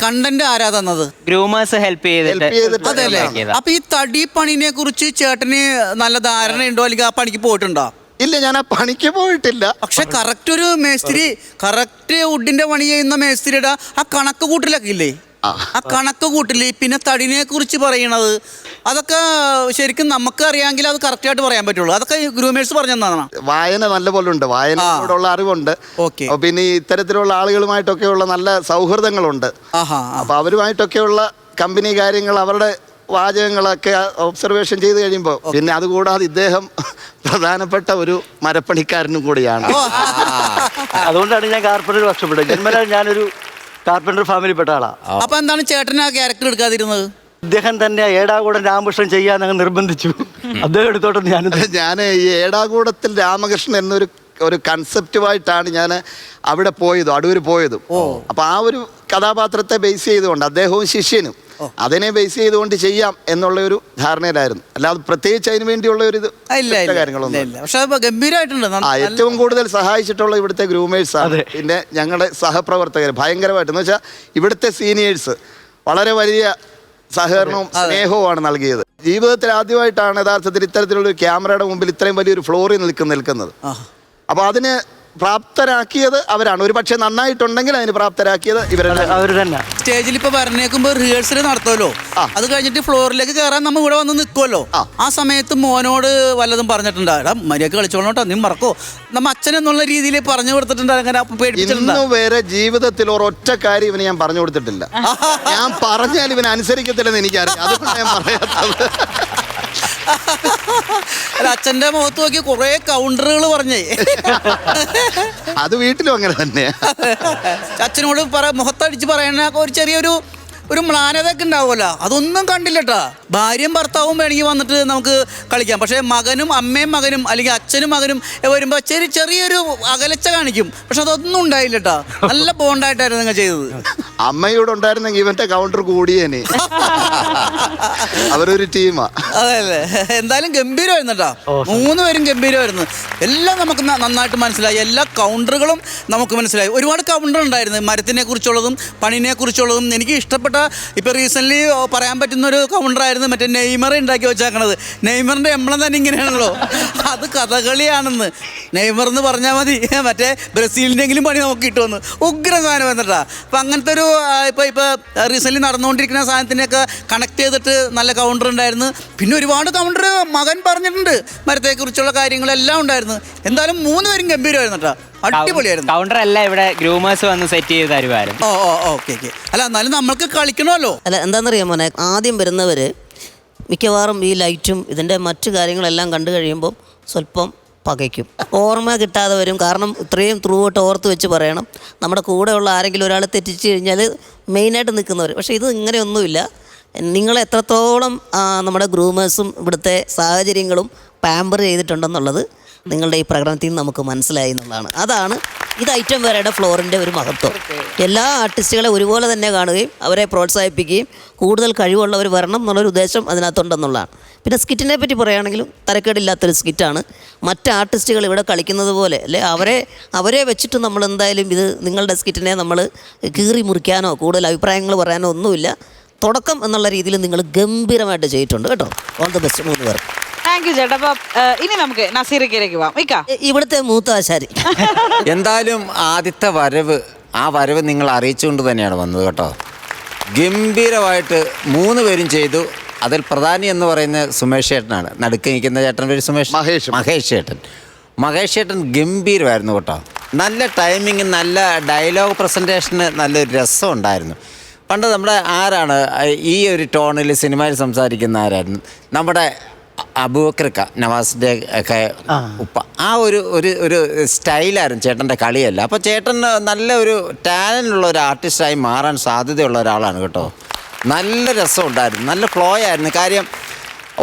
കണ്ടന്റ് ആരാ തന്നത്?
ഗ്രൂമേഴ്സ് ഹെൽപ്പ് ചെയ്തിട്ട്.
അതല്ലേ. അപ്പൊ ഈ തടി പണിനെ കുറിച്ച് ചേട്ടന് നല്ല ധാരണയുണ്ടോ, അല്ലെങ്കിൽ ആ പണിക്ക് പോയിട്ടുണ്ടോ?
ഇല്ല, ഞാൻ ആ പണിക്ക് പോയിട്ടില്ല.
പക്ഷെ കറക്റ്റ് ഒരു മേസ്തിരി, കറക്റ്റ് വുഡിന്റെ പണി ചെയ്യുന്ന മേസ്തിരിയുടെ ആ കണക്ക് കൂട്ടിലൊക്കെ ഇല്ലേ, ആ കണക്ക് കൂട്ടില് പിന്നെ തടിനെ കുറിച്ച് പറയണത്, അതൊക്കെ ശരിക്കും നമുക്ക് അറിയാമെങ്കിൽ അത് കറക്റ്റ് ആയിട്ട് പറയാൻ പറ്റുള്ളൂ. അതൊക്കെ ഗ്രൂമേഴ്സ് പറഞ്ഞു തന്നതാണ്.
വായന നല്ലപോലെ ഉണ്ട്, വായനയോടുള്ള അറിവുണ്ട്. പിന്നെ ഇത്തരത്തിലുള്ള ആളുകളുമായിട്ടൊക്കെയുള്ള നല്ല സൗഹൃദങ്ങളുണ്ട്. അപ്പൊ അവരുമായിട്ടൊക്കെയുള്ള കമ്പനി കാര്യങ്ങൾ, അവരുടെ വാചകങ്ങളൊക്കെ ഒബ്സർവേഷൻ ചെയ്ത് കഴിയുമ്പോൾ, പിന്നെ അതുകൂടാതെ ഇദ്ദേഹം പ്രധാനപ്പെട്ട ഒരു മരപ്പണിക്കാരനും കൂടിയാണ്.
അതുകൊണ്ടാണ് ഞാൻ കാർപ്പൻ്റർ വർഷപ്പെട്ടത്. ജന്മനാൾ ഞാനൊരു കാർപ്പൻ്റർ ഫാമിലിപ്പെട്ട ആളാണ്.
അപ്പൊ എന്താണ് ചേട്ടൻ ആ ക്യാരക്ടർ എടുക്കാതിരുന്നത്?
ഇദ്ദേഹം തന്നെ ഏടാകൂടം രാമകൃഷ്ണൻ ചെയ്യാൻ നിർബന്ധിച്ചു. അദ്ദേഹം എടുത്തോട്ടെന്ന്
ഞാൻ ഈ ഏടാകൂടത്തിൽ രാമകൃഷ്ണൻ എന്നൊരു കൺസെപ്റ്റുമായിട്ടാണ് ഞാൻ അവിടെ പോയതും, അടൂര് പോയതും. അപ്പൊ ആ ഒരു കഥാപാത്രത്തെ ബേസ് ചെയ്തുകൊണ്ട്, അദ്ദേഹവും ശിഷ്യനും അതിനെ ബേസ് ചെയ്തുകൊണ്ട് ചെയ്യാം എന്നുള്ള ഒരു ധാരണയിലായിരുന്നു. അല്ലാതെ പ്രത്യേകിച്ച് അതിന് വേണ്ടിയുള്ള ഒരു കാര്യങ്ങളൊന്നും. ഏറ്റവും കൂടുതൽ സഹായിച്ചിട്ടുള്ള ഇവിടുത്തെ ഗ്രൂമേഴ്സ് ആണ്. പിന്നെ ഞങ്ങളുടെ സഹപ്രവർത്തകർ ഭയങ്കരമായിട്ട്, എന്ന് വെച്ചാൽ ഇവിടുത്തെ സീനിയേഴ്സ് വളരെ വലിയ സഹകരണവും സ്നേഹവുമാണ് നൽകിയത്. ജീവിതത്തിൽ ആദ്യമായിട്ടാണ് യഥാർത്ഥത്തിൽ ഇത്തരത്തിലുള്ള ക്യാമറയുടെ മുമ്പിൽ ഇത്രയും വലിയൊരു ഫ്ലോറിൽ നിൽക്കുന്നത്. അപ്പോൾ അതിന് പ്രാപ്തരാക്കിയത് അവരാണ്. ഒരു പക്ഷെ നന്നായിട്ടുണ്ടെങ്കിൽ അതിന് പ്രാപ്തരാക്കിയത് അവർ തന്നെ.
സ്റ്റേജിൽ ഇപ്പൊ പറഞ്ഞേക്കുമ്പോ റിഹേഴ്സൽ നടത്തുമല്ലോ, അത് കഴിഞ്ഞിട്ട് ഫ്ലോറിലേക്ക് കയറാൻ നമ്മൾ ഇവിടെ വന്ന് നിൽക്കുമല്ലോ. ആ സമയത്ത് മോനോട് വല്ലതും പറഞ്ഞിട്ടുണ്ടോ? എടാ മര്യാദ കളിച്ചോളോട്ടോ, നീ മറക്കോ, നമ്മ അച്ഛൻ എന്നുള്ള രീതിയിൽ പറഞ്ഞു കൊടുത്തിട്ടുണ്ട്? അങ്ങനെ
ഇന്ന് വരെ ജീവിതത്തിൽ ഒരൊറ്റ കാര്യം ഇവന് ഞാൻ പറഞ്ഞു കൊടുത്തിട്ടില്ല. ഞാൻ പറഞ്ഞാൽ ഇവൻ അനുസരിക്കത്തില്ലെന്ന് എനിക്കറിയാം. അതുകൊണ്ട് ഞാൻ പറയാത്തത്.
അച്ഛന്റെ മുഖത്ത് നോക്കി കുറെ കൗണ്ടറുകൾ പറഞ്ഞേ.
അത് വീട്ടിലും അങ്ങനെ തന്നെ.
അച്ഛനോട് മുഖത്തടിച്ച് പറയണ ഒരു ചെറിയൊരു മ്ലാനതൊക്കെ ഉണ്ടാവുമല്ലോ, അതൊന്നും കണ്ടില്ലട്ടാ. ഭാര്യയും ഭർത്താവും വേണമെങ്കിൽ വന്നിട്ട് നമുക്ക് കളിക്കാം. പക്ഷെ മകനും അമ്മയും മകനും അല്ലെങ്കിൽ അച്ഛനും മകനും വരുമ്പോ ചെറിയൊരു അകലച്ച കാണിക്കും. പക്ഷെ അതൊന്നും ഉണ്ടായില്ലട്ടാ. നല്ല ബോണ്ടായിട്ടായിരുന്നു നിങ്ങൾ ചെയ്തത്.
അമ്മയോട് ഉണ്ടായിരുന്നെങ്കിൽ ഇവന്റെ കൗണ്ടർ കൂടിയേനെ. അവരൊരു ടീമാ.
അതല്ലേ. എന്തായാലും ഗംഭീരമായിരുന്നു കേട്ടാ. 3 പേരും ഗംഭീരമായിരുന്നു. എല്ലാം നമുക്ക് നന്നായിട്ട് മനസ്സിലായി. എല്ലാ കൗണ്ടറുകളും നമുക്ക് മനസ്സിലായി. ഒരുപാട് കൗണ്ടർ ഉണ്ടായിരുന്നു, മരത്തിനെ കുറിച്ചുള്ളതും പണിനെ കുറിച്ചുള്ളതും. എനിക്ക് ഇഷ്ടപ്പെട്ട ഇപ്പൊ റീസെന്റ് പറയാൻ പറ്റുന്ന ഒരു കൗണ്ടറായിരുന്നു മറ്റേ നെയ്മർ ഉണ്ടാക്കി വെച്ചേക്കണത്. നെയ്മറിന്റെ എംബ്ലം തന്നെ ഇങ്ങനെയാണല്ലോ, അത് കഥകളിയാണെന്ന്. നെയ്മർ എന്ന് പറഞ്ഞാൽ മതി, മറ്റേ ബ്രസീലിൻ്റെങ്കിലും പണി നമുക്ക് കിട്ടുമെന്ന്. ഉഗ്ര സാധനം വന്നിട്ടാ. അപ്പം അങ്ങനത്തെ ഒരു ഇപ്പൊ റീസെന്റ് നടന്നുകൊണ്ടിരിക്കുന്ന സാധനത്തിനെയൊക്കെ കണക്ട് ചെയ്തിട്ട് നല്ല കൗണ്ടർ ഉണ്ടായിരുന്നു. പിന്നെ ഒരുപാട് കൗണ്ടർ മകൻ പറഞ്ഞിട്ടുണ്ട്, മരത്തെക്കുറിച്ചുള്ള കാര്യങ്ങളെല്ലാം ഉണ്ടായിരുന്നു. എന്തായാലും 3 പേരും ഗംഭീരമായിരുന്നു കേട്ടോ. അടിപൊളിയായിരുന്നു.
കൗണ്ടർ അല്ല, ഇവിടെ ഗ്രൂമേഴ്സ് വന്ന് സെറ്റ് ചെയ്ത് തരുമായിരുന്നു.
ഓക്കെ. അല്ല എന്നാലും നമ്മൾക്ക് കളിക്കണമല്ലോ.
അല്ല എന്താണെന്നറിയാം മോനെ, ആദ്യം വരുന്നവർ മിക്കവാറും ഈ ലൈറ്റും ഇതിൻ്റെ മറ്റു കാര്യങ്ങളെല്ലാം കണ്ടു കഴിയുമ്പോൾ സ്വല്പം പകയ്ക്കും, ഓർമ്മ കിട്ടാതെ വരും. കാരണം ഇത്രയും ത്രൂ ഔട്ട് ഓർത്ത് വെച്ച് പറയണം. നമ്മുടെ കൂടെയുള്ള ആരെങ്കിലും ഒരാൾ തെറ്റിച്ച് കഴിഞ്ഞാൽ മെയിനായിട്ട് നിൽക്കുന്നവർ. പക്ഷേ ഇത് ഇങ്ങനെയൊന്നുമില്ല. നിങ്ങൾ എത്രത്തോളം നമ്മുടെ ഗ്രൂമേഴ്സും ഇവിടുത്തെ സാഹചര്യങ്ങളും പാമ്പർ ചെയ്തിട്ടുണ്ടെന്നുള്ളത് നിങ്ങളുടെ ഈ പ്രകടനത്തിൽ നിന്ന് നമുക്ക് മനസ്സിലായി എന്നുള്ളതാണ്. അതാണ് ഇത് ഐറ്റം വേറെയുടെ ഫ്ലോറിൻ്റെ ഒരു മഹത്വം. എല്ലാ ആർട്ടിസ്റ്റുകളെ ഒരുപോലെ തന്നെ കാണുകയും അവരെ പ്രോത്സാഹിപ്പിക്കുകയും കൂടുതൽ കഴിവുള്ളവർ വരണം എന്നുള്ളൊരു ഉദ്ദേശം അതിനകത്തുണ്ടെന്നുള്ളതാണ്. പിന്നെ സ്കിറ്റിനെ പറ്റി പറയുകയാണെങ്കിലും തരക്കേടില്ലാത്തൊരു സ്കിറ്റാണ്. മറ്റ് ആർട്ടിസ്റ്റുകൾ ഇവിടെ കളിക്കുന്നത് പോലെ അല്ലെ അവരെ വെച്ചിട്ട് നമ്മൾ എന്തായാലും ഇത് നിങ്ങളുടെ സ്കിറ്റിനെ നമ്മൾ കീറി മുറിക്കാനോ കൂടുതൽ അഭിപ്രായങ്ങൾ പറയാനോ ഒന്നുമില്ല. തുടക്കം എന്നുള്ള രീതിയിൽ നിങ്ങൾ ഗംഭീരമായിട്ട് ചെയ്തിട്ടുണ്ട് കേട്ടോ. ഓൾ ദ ബെസ്റ്റ് 3 പേർ.
താങ്ക് യു ചേട്ടാ. അപ്പൊ ഇനി നമുക്ക് നസീറയ്ക്കിലേക്ക് പോവാം.
ഇവിടുത്തെ മൂത്ത ആശാരി.
എന്തായാലും ആദ്യത്തെ ആ വരവ് നിങ്ങൾ അറിയിച്ചുകൊണ്ട് തന്നെയാണ് വന്നത് കേട്ടോ. ഗംഭീരമായിട്ട് 3 പേരും ചെയ്തു. അതിൽ പ്രധാനി എന്ന് പറയുന്ന സുമേഷ് ചേട്ടനാണ്. നടുക്ക് നിൽക്കുന്ന ചേട്ടൻ പേര് മഹേഷ് ചേട്ടൻ ഗംഭീരമായിരുന്നു കേട്ടോ. നല്ല ടൈമിങ്, നല്ല ഡയലോഗ് പ്രസൻറ്റേഷന് നല്ലൊരു രസം ഉണ്ടായിരുന്നു. പണ്ട് നമ്മുടെ ആരാണ് ഈ ഒരു ടോണിൽ സിനിമയിൽ സംസാരിക്കുന്ന ആരായിരുന്നു? നമ്മുടെ അബൂബക്കർ നവാസിൻ്റെ ഒക്കെ ഉപ്പ. ആ ഒരു സ്റ്റൈലായിരുന്നു ചേട്ടൻ്റെ കളിയല്ല. അപ്പോൾ ചേട്ടൻ നല്ല ഒരു ടാലൻ്റുള്ള ഒരു ആർട്ടിസ്റ്റായി മാറാൻ സാധ്യതയുള്ള ഒരാളാണ് കേട്ടോ. നല്ല രസമുണ്ടായിരുന്നു, നല്ല ഫ്ലോ ആയിരുന്നു. കാര്യം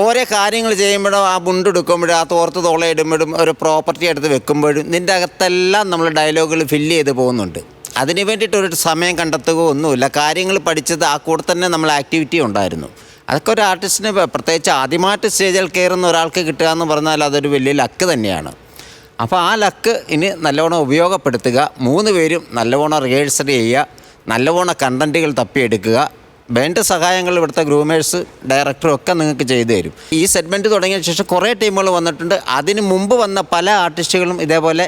ഓരോ കാര്യങ്ങൾ ചെയ്യുമ്പോഴും ആ മുണ്ടെടുക്കുമ്പോഴും ആ തോർത്ത് തോളയിടുമ്പോഴും ഒരു പ്രോപ്പർട്ടി എടുത്ത് വെക്കുമ്പോഴും നിൻ്റെ അകത്തെല്ലാം നമ്മൾ ഡയലോഗുകൾ ഫില്ല് ചെയ്ത് പോകുന്നുണ്ട്. അതിന് വേണ്ടിയിട്ടൊരു സമയം കണ്ടെത്തുകയോ ഒന്നുമില്ല. കാര്യങ്ങൾ പഠിച്ചത് ആ കൂടെ തന്നെ നമ്മൾ ആക്ടിവിറ്റി ഉണ്ടായിരുന്നു. അതൊക്കെ ഒരു ആർട്ടിസ്റ്റിന്, പ്രത്യേകിച്ച് ആദ്യമായിട്ട് സ്റ്റേജിൽ കയറുന്ന ഒരാൾക്ക് കിട്ടുക എന്ന് പറഞ്ഞാൽ അതൊരു വലിയ ലക്ക് തന്നെയാണ്. അപ്പോൾ ആ ലക്ക് ഇനി നല്ലവണ്ണം ഉപയോഗപ്പെടുത്തുക. 3 പേരും നല്ലവണ്ണം റിഹേഴ്സൽ ചെയ്യുക, നല്ലവണ്ണം കണ്ടൻറ്റുകൾ തപ്പിയെടുക്കുക. വേണ്ട സഹായങ്ങൾ ഇവിടുത്തെ ഗ്രൂമേഴ്സ്, ഡയറക്ടറും ഒക്കെ നിങ്ങൾക്ക് ചെയ്തു തരും. ഈ സെഗ്മെൻറ്റ് തുടങ്ങിയ ശേഷം കുറേ ടീമുകൾ വന്നിട്ടുണ്ട്. അതിന് മുമ്പ് വന്ന പല ആർട്ടിസ്റ്റുകളും ഇതേപോലെ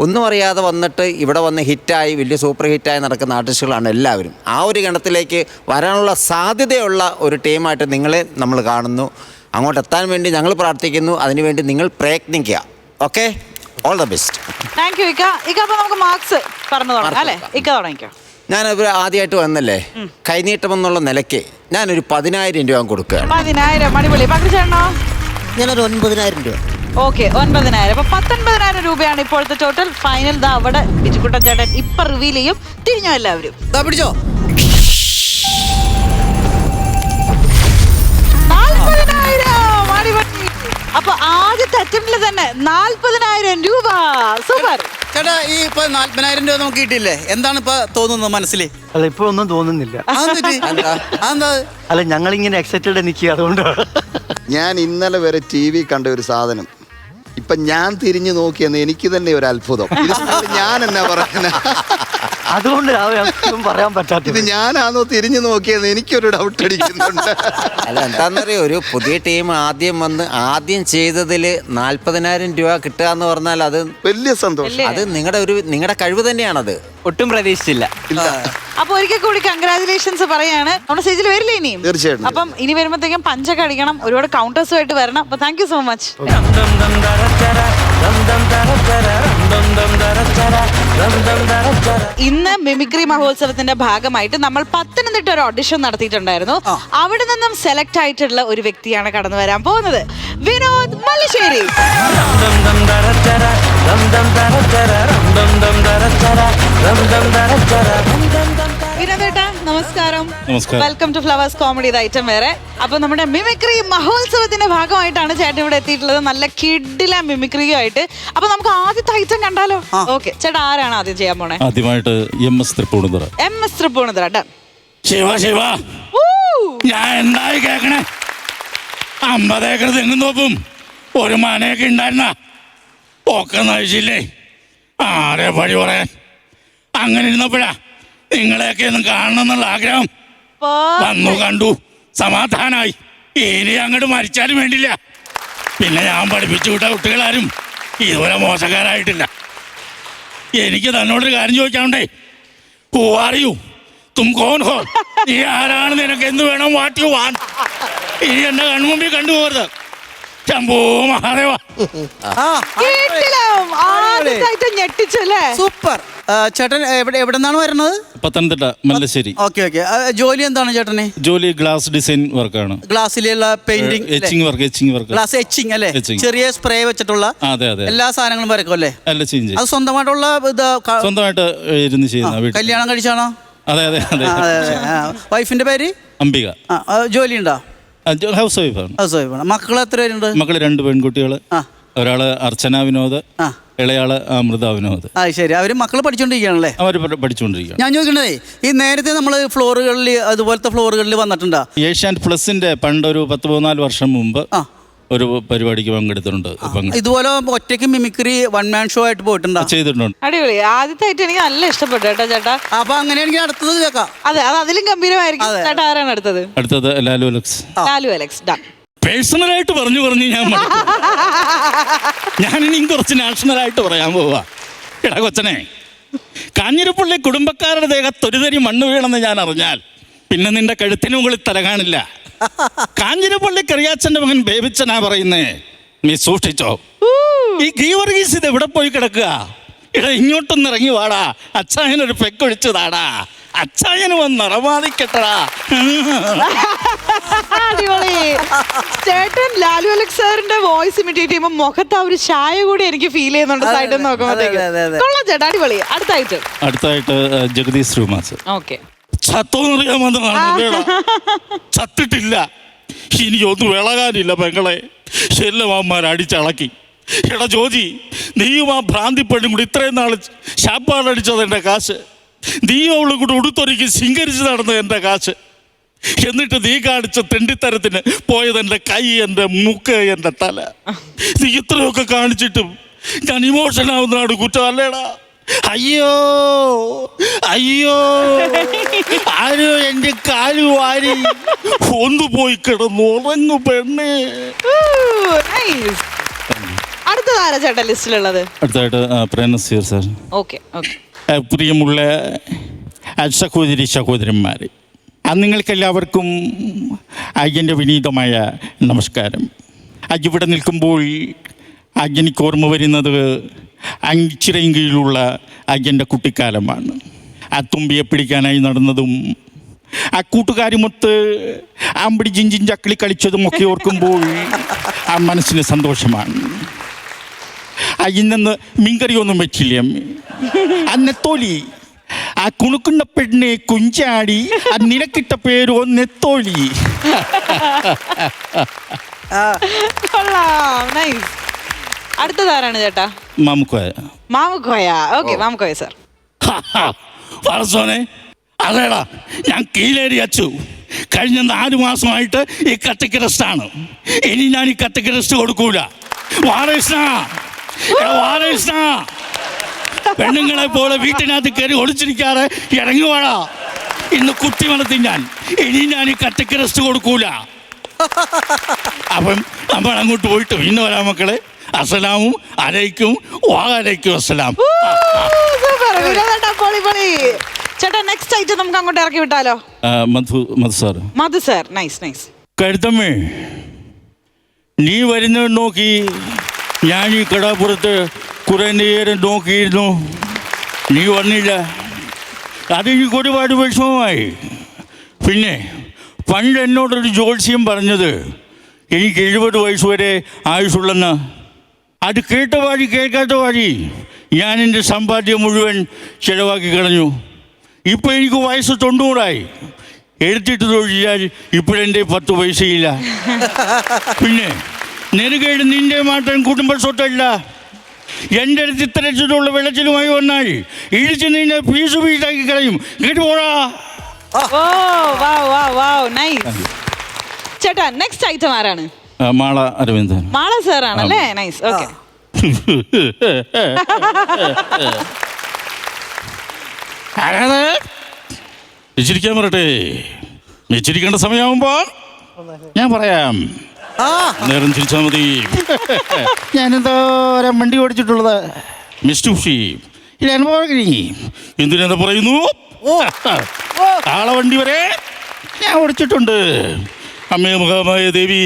ഒന്നും അറിയാതെ വന്നിട്ട് ഇവിടെ വന്ന് ഹിറ്റായി വലിയ സൂപ്പർ ഹിറ്റായി നടക്കുന്ന ആർട്ടിസ്റ്റുകളാണ് എല്ലാവരും. ആ ഒരു ഗണത്തിലേക്ക് വരാനുള്ള സാധ്യതയുള്ള ഒരു ടീമായിട്ട് നിങ്ങളെ നമ്മൾ കാണുന്നു. അങ്ങോട്ട് എത്താൻ വേണ്ടി ഞങ്ങൾ പ്രാർത്ഥിക്കുന്നു. അതിനുവേണ്ടി നിങ്ങൾ പ്രയത്നിക്കുക. Okay, all the best.
Thank you. അപ്പോൾ നമുക്ക് മാർക്സ് പറഞ്ഞു തുടങ്ങാം അല്ലേ? തുടങ്ങിക്കോ.
ഞാനിവിടെ ആദ്യമായിട്ട് വന്നല്ലേ, കൈനീട്ടമെന്നുള്ള നിലയ്ക്ക് ഞാനൊരു 10,000 രൂപ കൊടുക്കുകയാണ്.
10,000. അടിപൊളി. പകർച്ചേണോ?
ഞാനൊരു 9,000 രൂപ.
ഓക്കെ, 9,000. അപ്പൊ 19,000 രൂപയാണ് ഇപ്പോഴത്തെ ടോട്ടൽ. ഫൈനൽ ദാ അവിടെ ബിജുക്കുട്ടൻ ചേട്ടൻ ഇപ്പൊ റിവീൽ ചെയ്യും. തിരിഞ്ഞോ എല്ലാവരും?
പിടിച്ചോ.
40,000. അടിപൊളി. അപ്പൊ ആദ്യത്തെ അറ്റംപ്റ്റിൽ തന്നെ 40,000 രൂപ. സൂപ്പർ
ചേട്ടാ. ഈ 40,000 രൂപ നമുക്ക് കിട്ടിയില്ലേ, എന്താണ് ഇപ്പൊ തോന്നുന്നത് മനസ്സിൽ?
അല്ല, ഇപ്പൊ ഒന്നും തോന്നുന്നില്ല.
അല്ല,
ഞങ്ങളിങ്ങനെ എക്സൈറ്റഡ് നിൽക്കുക, അതുകൊണ്ടാണ്.
ഞാൻ ഇന്നലെ വരെ TV കണ്ട ഒരു സാധനം ഇപ്പൊ ഞാൻ തിരിഞ്ഞു നോക്കിയെന്ന് എനിക്ക് തന്നെ ഒരു അത്ഭുതം. ഞാൻ എന്നാ പറയുന്ന,
അതുകൊണ്ട് പറയാൻ പറ്റാത്ത
ഇത് ഞാനാണോ തിരിഞ്ഞു നോക്കിയെന്ന് എനിക്കൊരു ഡൗട്ട് അടിക്കുന്നുണ്ട്.
അല്ല, എന്താണെന്നറിയോ, ഒരു പുതിയ ടീം ആദ്യം ചെയ്തതിൽ 40,000 രൂപ കിട്ടുക എന്ന് പറഞ്ഞാൽ അത്
വലിയ സന്തോഷം.
അത് നിങ്ങളുടെ കഴിവ് തന്നെയാണത്.
ഒട്ടും പ്രതീക്ഷിച്ചില്ല.
അപ്പൊ ഒരിക്കൽ കൂടി കൺഗ്രാചുലേഷൻസ് പറയാണ്. നമ്മുടെ സ്റ്റേജിൽ വരില്ലേ ഇനിയും?
തീർച്ചയായിട്ടും.
അപ്പം ഇനി വരുമ്പോഴത്തേക്കും പഞ്ചൊക്കെ അടിക്കണം, ഒരുപാട് കൗണ്ടേഴ്സുമായിട്ട് വരണം. അപ്പൊ താങ്ക് യു സോ മച്ച്. ഇന്ന് മിമിക്രി മഹോത്സവത്തിന്റെ ഭാഗമായിട്ട് നമ്മൾ പത്തനംതിട്ട ഒരു ഓഡിഷൻ നടത്തിയിട്ടുണ്ടായിരുന്നു. അവിടെ നിന്നും സെലക്ട് ആയിട്ടുള്ള ഒരു വ്യക്തിയാണ് കടന്നു വരാൻ പോകുന്നത്. വിനോദ് മല്ലശ്ശേരി. വിനോദേട്ടാ നമസ്കാരം. Welcome to Flowers comedy item വേറെ. അപ്പൊ നമ്മുടെ മിമിക്രി മഹോത്സവത്തിന്റെ ഭാഗമായിട്ടാണ് ചേട്ടൻ ഇവിടെ എത്തിയിട്ടുള്ളത്. നല്ല കിഡില മിമിക്രിയുമായിട്ട്. അപ്പൊ നമുക്ക് ആദ്യത്തെ ഐറ്റം കണ്ടാലോ? ഓക്കെ ചേട്ടാ, ആരാണ് ആദ്യം ചെയ്യാൻ പോണേ?
ആദ്യമായിട്ട് MS
തൃപ്പൂണിത്തുറ.
ശിവ ഞാൻ എന്തായി കേക്കണേ? 50 ഏക്കർ തെങ്ങും തോപ്പും ഒരു മനയൊക്കെ ഉണ്ടായിരുന്ന ഒക്കെ നയിച്ചില്ലേ? ആരെ പഴി പറയാൻ? അങ്ങനെ ഇരുന്നപ്പോഴാ നിങ്ങളെയൊക്കെ ഒന്നും കാണണം എന്നുള്ള ആഗ്രഹം വന്നു. കണ്ടു, സമാധാനായി. ഇനി അങ്ങോട്ട് മരിച്ചാലും വേണ്ടില്ല. പിന്നെ ഞാൻ പഠിപ്പിച്ചു വിട്ട കുട്ടികളാരും ഇതുപോലെ മോശക്കാരായിട്ടില്ല. എനിക്ക് തന്നോടൊരു കാര്യം ചോദിക്കാനുണ്ടേ. Who are you? തും കോൺ ഹോ? നീ ആരാണ്? നിനക്ക് എന്ത് വേണം? What you want? ഇനി എന്നെ കൺമുമ്പിൽ കണ്ടുപോകരുത്. ശംഭോ മഹാദേവ.
ഞെട്ടിച്ചല്ലേ?
സൂപ്പർ. ചേട്ടൻ എവിടെ നിന്നാണ് വരുന്നത്?
പത്തനംതിട്ട മല്ലശ്ശേരി.
ഓക്കെ. ജോലി എന്താണ് ചേട്ടനെ?
ജോലി ഗ്ലാസ് ഡിസൈൻ വർക്കാണ്.
ഗ്ലാസ്സിലുള്ള painting,
etching work.
Glass etching അല്ലേ? ചെറിയ സ്പ്രേ വെച്ചിട്ടുള്ള എല്ലാ സാധനങ്ങളും വരക്കും അല്ലേ? അത് സ്വന്തമായിട്ടുള്ള
സ്വന്തമായിട്ട് ഇരുന്ന് ചെയ്യുന്ന.
കല്യാണം കഴിച്ചാണോ?
അതെ.
വൈഫിന്റെ പേര്?
അംബിക.
ജോലിയുണ്ടോ?
ഹൗസ് വൈഫാണ്.
ഹൗസ് വൈഫാണ്. മക്കൾ എത്ര പേരുണ്ട്?
മക്കള് 2 പെൺകുട്ടികൾ. ഒരാള് അർച്ചന വിനോദ്, ഇളയാള് അമൃത വിനോദ്.
ശരി. അവര് മക്കള് പഠിച്ചോണ്ടിരിക്കുകയാണല്ലേ?
അവർ പഠിച്ചുകൊണ്ടിരിക്കുകയാണ്.
ഞാൻ ചോദിക്കണേ, ഈ നേരത്തെ നമ്മൾ ഫ്ലോറുകളിൽ അതുപോലത്തെ ഫ്ലോറുകളിൽ വന്നിട്ടുണ്ടോ?
ഏഷ്യാനെറ്റ് പ്ലസിന്റെ പണ്ടൊരു 10-14 വർഷം മുമ്പ് ഒരു പരിപാടിക്ക് പങ്കെടുത്തിട്ടുണ്ട്.
ഇതുപോലെ ഒറ്റയ്ക്ക് മിമിക്രി വൺ മാൻ ഷോ ആയിട്ട് പോയിട്ടുണ്ടോ?
ചെയ്തിട്ടുണ്ട്.
അടിപൊളി. ആദ്യത്തെ ഐറ്റം എനിക്ക് നല്ല ഇഷ്ടപ്പെട്ടു കേട്ടോ ചേട്ടാ.
അപ്പൊ അങ്ങനെയാണെങ്കിൽ അടുത്തത് കേൾക്കാം.
അതെ, അത് അതിലും ഗംഭീരമായിരിക്കും. ചേട്ടാ, ആരാണ് അടുത്തത്?
Lalu Alex.
Lalu Alex. Done.
പേഴ്സണലായിട്ട് പറഞ്ഞു ഞാനിനിയും കുറച്ച് നാഷണലായിട്ട് പറയാൻ പോവാ. എടാ കൊച്ചനെ, കാഞ്ഞിരപ്പള്ളി കുടുംബക്കാരുടെ ദേഹത്ത് ഒരു തരി മണ്ണ് വീണെന്ന് ഞാൻ അറിഞ്ഞാൽ പിന്നെ നിന്റെ കഴുത്തിന് മുകളിൽ തല കാണില്ല. കാഞ്ഞിരപ്പള്ളി കറിയാച്ചന്റെ മകൻ ബേബിച്ചനാ പറയുന്നേ, നീ സൂക്ഷിച്ചോ. ഈ ഗീവർഗീസ് ഇത് എവിടെ പോയി കിടക്കുക? ഇട ഇങ്ങോട്ടൊന്ന് ഇറങ്ങി വാടാ, അച്ചായനൊരു പെക്കൊഴിച്ചതാടാ, അച്ചായന് വന്ന് അറവാദിക്കട്ടടാ.
അടിപൊളി. ചേട്ടൻ ലാലു അലക്സ് സാറിന്റെ വോയിസ് ഇമിറ്റേറ്റ് ചെയ്യുമ്പോൾ മുഖത്ത് ആ ഒരു ചായ കൂടി എനിക്ക് ഫീൽ ചെയ്യുന്നുണ്ട് സൈഡിൽ നോക്കുമ്പോഴത്തേക്ക്. കൊള്ളാം ചേട്ടാ, അടിപൊളി. അടുത്തായിട്ട്
ജഗദീഷ് ശ്രീമാസ്.
ഓക്കെ.
ചത്തോന്നറിയാമെന്നാണ്. ചത്തിട്ടില്ല, ഇനി ഒന്നും വിളകാനില്ല പെങ്ങളെ. ശെല്ലമാന്മാർ അടിച്ചളക്കി. എടാ ജോജി, നീയും ആ ഭ്രാന്തിപ്പെണ്ണും കൂടി ഇത്രയും നാൾ ശാപ്പാടടിച്ചത് എൻ്റെ കാശ്. നീയും അവളും കൂടി ഉടുത്തൊരുക്കി ശൃംഗരിച്ച് നടന്നത് എൻ്റെ കാശ്. എന്നിട്ട് നീ കാണിച്ച തെണ്ടിത്തരത്തിന് പോയത് എൻ്റെ കൈ, എൻ്റെ മൂക്ക്, എൻ്റെ തല. നീ ഇത്രയൊക്കെ കാണിച്ചിട്ടും ഞാൻ ഇമോഷൻ ആവുന്നതാണ് കുറ്റം അല്ലേടാ? അയ്യോ അയ്യോ, ആരോ എൻ്റെ കാല് വാരി ഒന്ന് പോയി കിടന്നു ഉറങ്ങു പെണ്ണേ.
അടുത്തതാരാ ചേട്ടാ ലിസ്റ്റിലുള്ളത്?
അടുത്തായിട്ട് പ്രേംനസീർ സാർ.
Okay okay.
പ്രിയമുള്ള സഹോദരന്മാർ, നിങ്ങൾക്കെല്ലാവർക്കും എൻ്റെ വിനീതമായ നമസ്കാരം. ഇവിടെ നിൽക്കുമ്പോൾ എനിക്ക് ഓർമ്മ വരുന്നത് ചിറയൻകീഴിലുള്ള എൻ്റെ കുട്ടിക്കാലമാണ്. ആ തുമ്പിയെ പിടിക്കാനായി നടന്നതും ആ കൂട്ടുകാരുമൊത്ത് അമ്പടി ജിഞ്ചിൻ ചക്കളി കളിച്ചതും ഒക്കെ ഓർക്കുമ്പോൾ ആ മനസ്സിന് സന്തോഷമാണ്. ഇന്ന് മീൻകറിയൊന്നും വെച്ചില്ല. നെത്തോലി, ആ കുണുക്കുന്ന പെണ്ണെ കുഞ്ചാടി, ആ നിനക്കിട്ട പേരോ നെത്തോലി.
അടുത്തതാരാണ് ചേട്ടാ?
മാമുക്കോയ.
Okay, Mamukkoya sir.
പറസോനെ, അതേടാ, ഞാൻ കീലേരി അച്ചു. കഴിഞ്ഞ 4 മാസമായിട്ട് ഈ കട്ടയ്ക്ക് റെസ്റ്റാണ്. ഇനി ഞാൻ ഈ കട്ടയ്ക്ക് റെസ്റ്റ് കൊടുക്കൂല. വാരകൃഷ്ണ, പെണ്ണുങ്ങളെ പോലെ വീട്ടിനകത്ത് കയറി ഒളിച്ചിരിക്കാറ് ഇറങ്ങുവാടാ. ഇന്ന് കുത്തി വളർത്തി ഞാൻ. ഇനി ഞാൻ ഈ കട്ടയ്ക്ക് റെസ്റ്റ് കൊടുക്കൂല. അപ്പം നമ്മൾ അങ്ങോട്ട് പോയിട്ട് പിന്നെ വരാം മക്കളെ. അസ്സലാമും അലൈക്കും വഅലൈക്കും അസ്സലാം.
ചേട്ടാ, നെക്സ്റ്റ് ഐറ്റം നമുക്ക് അങ്ങോട്ട് ഇറക്കി വിട്ടാലോ?
മധു
സാർ. നൈസ്.
കഴുത്തമ്മേ, നീ വരുന്നത് നോക്കി ഞാൻ ഈ കടാപ്പുറത്ത് കുറെ നേരം നോക്കിയിരുന്നു. നീ വന്നില്ല. അതെനിക്ക് ഒരുപാട് വിഷമമായി. പിന്നെ പണ്ട് എന്നോടൊരു ജ്യോത്സ്യം പറഞ്ഞത് എനിക്ക് 70 വയസ്സ് വരെ ആയുസുള്ളെന്ന്. അത് കേട്ട വാഴി കേൾക്കാത്ത വാഴി ഞാൻ എൻ്റെ സമ്പാദ്യം മുഴുവൻ ചിലവാക്കി കളഞ്ഞു. ഇപ്പം എനിക്ക് വയസ്സ് 90ആയി. എടുത്തിട്ട് തൊഴിച്ചാൽ ഇപ്പോഴെൻ്റെ 10 പൈസയില്ല. പിന്നെ നെരുകേട് നിന്റെ മാത്രം കുടുംബ സ്വത്തല്ല. എൻ്റെ അടുത്ത് ഇത്തരത്തിലുള്ള വെള്ളച്ചിലുമായി വന്നാൽ ഇടിച്ച് നിന്നെ പീസാക്കി കളയും. കേട്ടു പോടാ.
ചേട്ടാ, നെക്സ്റ്റ് ഐറ്റം ആരാണ്?
മാള അരവിന്ദൻ.
മാള സാർ ആണല്ലേ? നൈസ്. ഓക്കെ.
ചിരിക്കാൻ പറയട്ടെ. ചിരിക്കേണ്ട സമയമാകുമ്പോ ഞാൻ പറയാം. നേരം ചിരിച്ചാൽ മതി. ഞാനെന്തോരം വണ്ടി ഓടിച്ചിട്ടുള്ളത് മിസ്റ്റൂഷി ഇത് അനുഭവം. എന്തിനെന്താ പറയുന്നു? ആളെ വണ്ടി വരെ ഞാൻ ഓടിച്ചിട്ടുണ്ട്. അമ്മേ മുഖമായ ദേവി,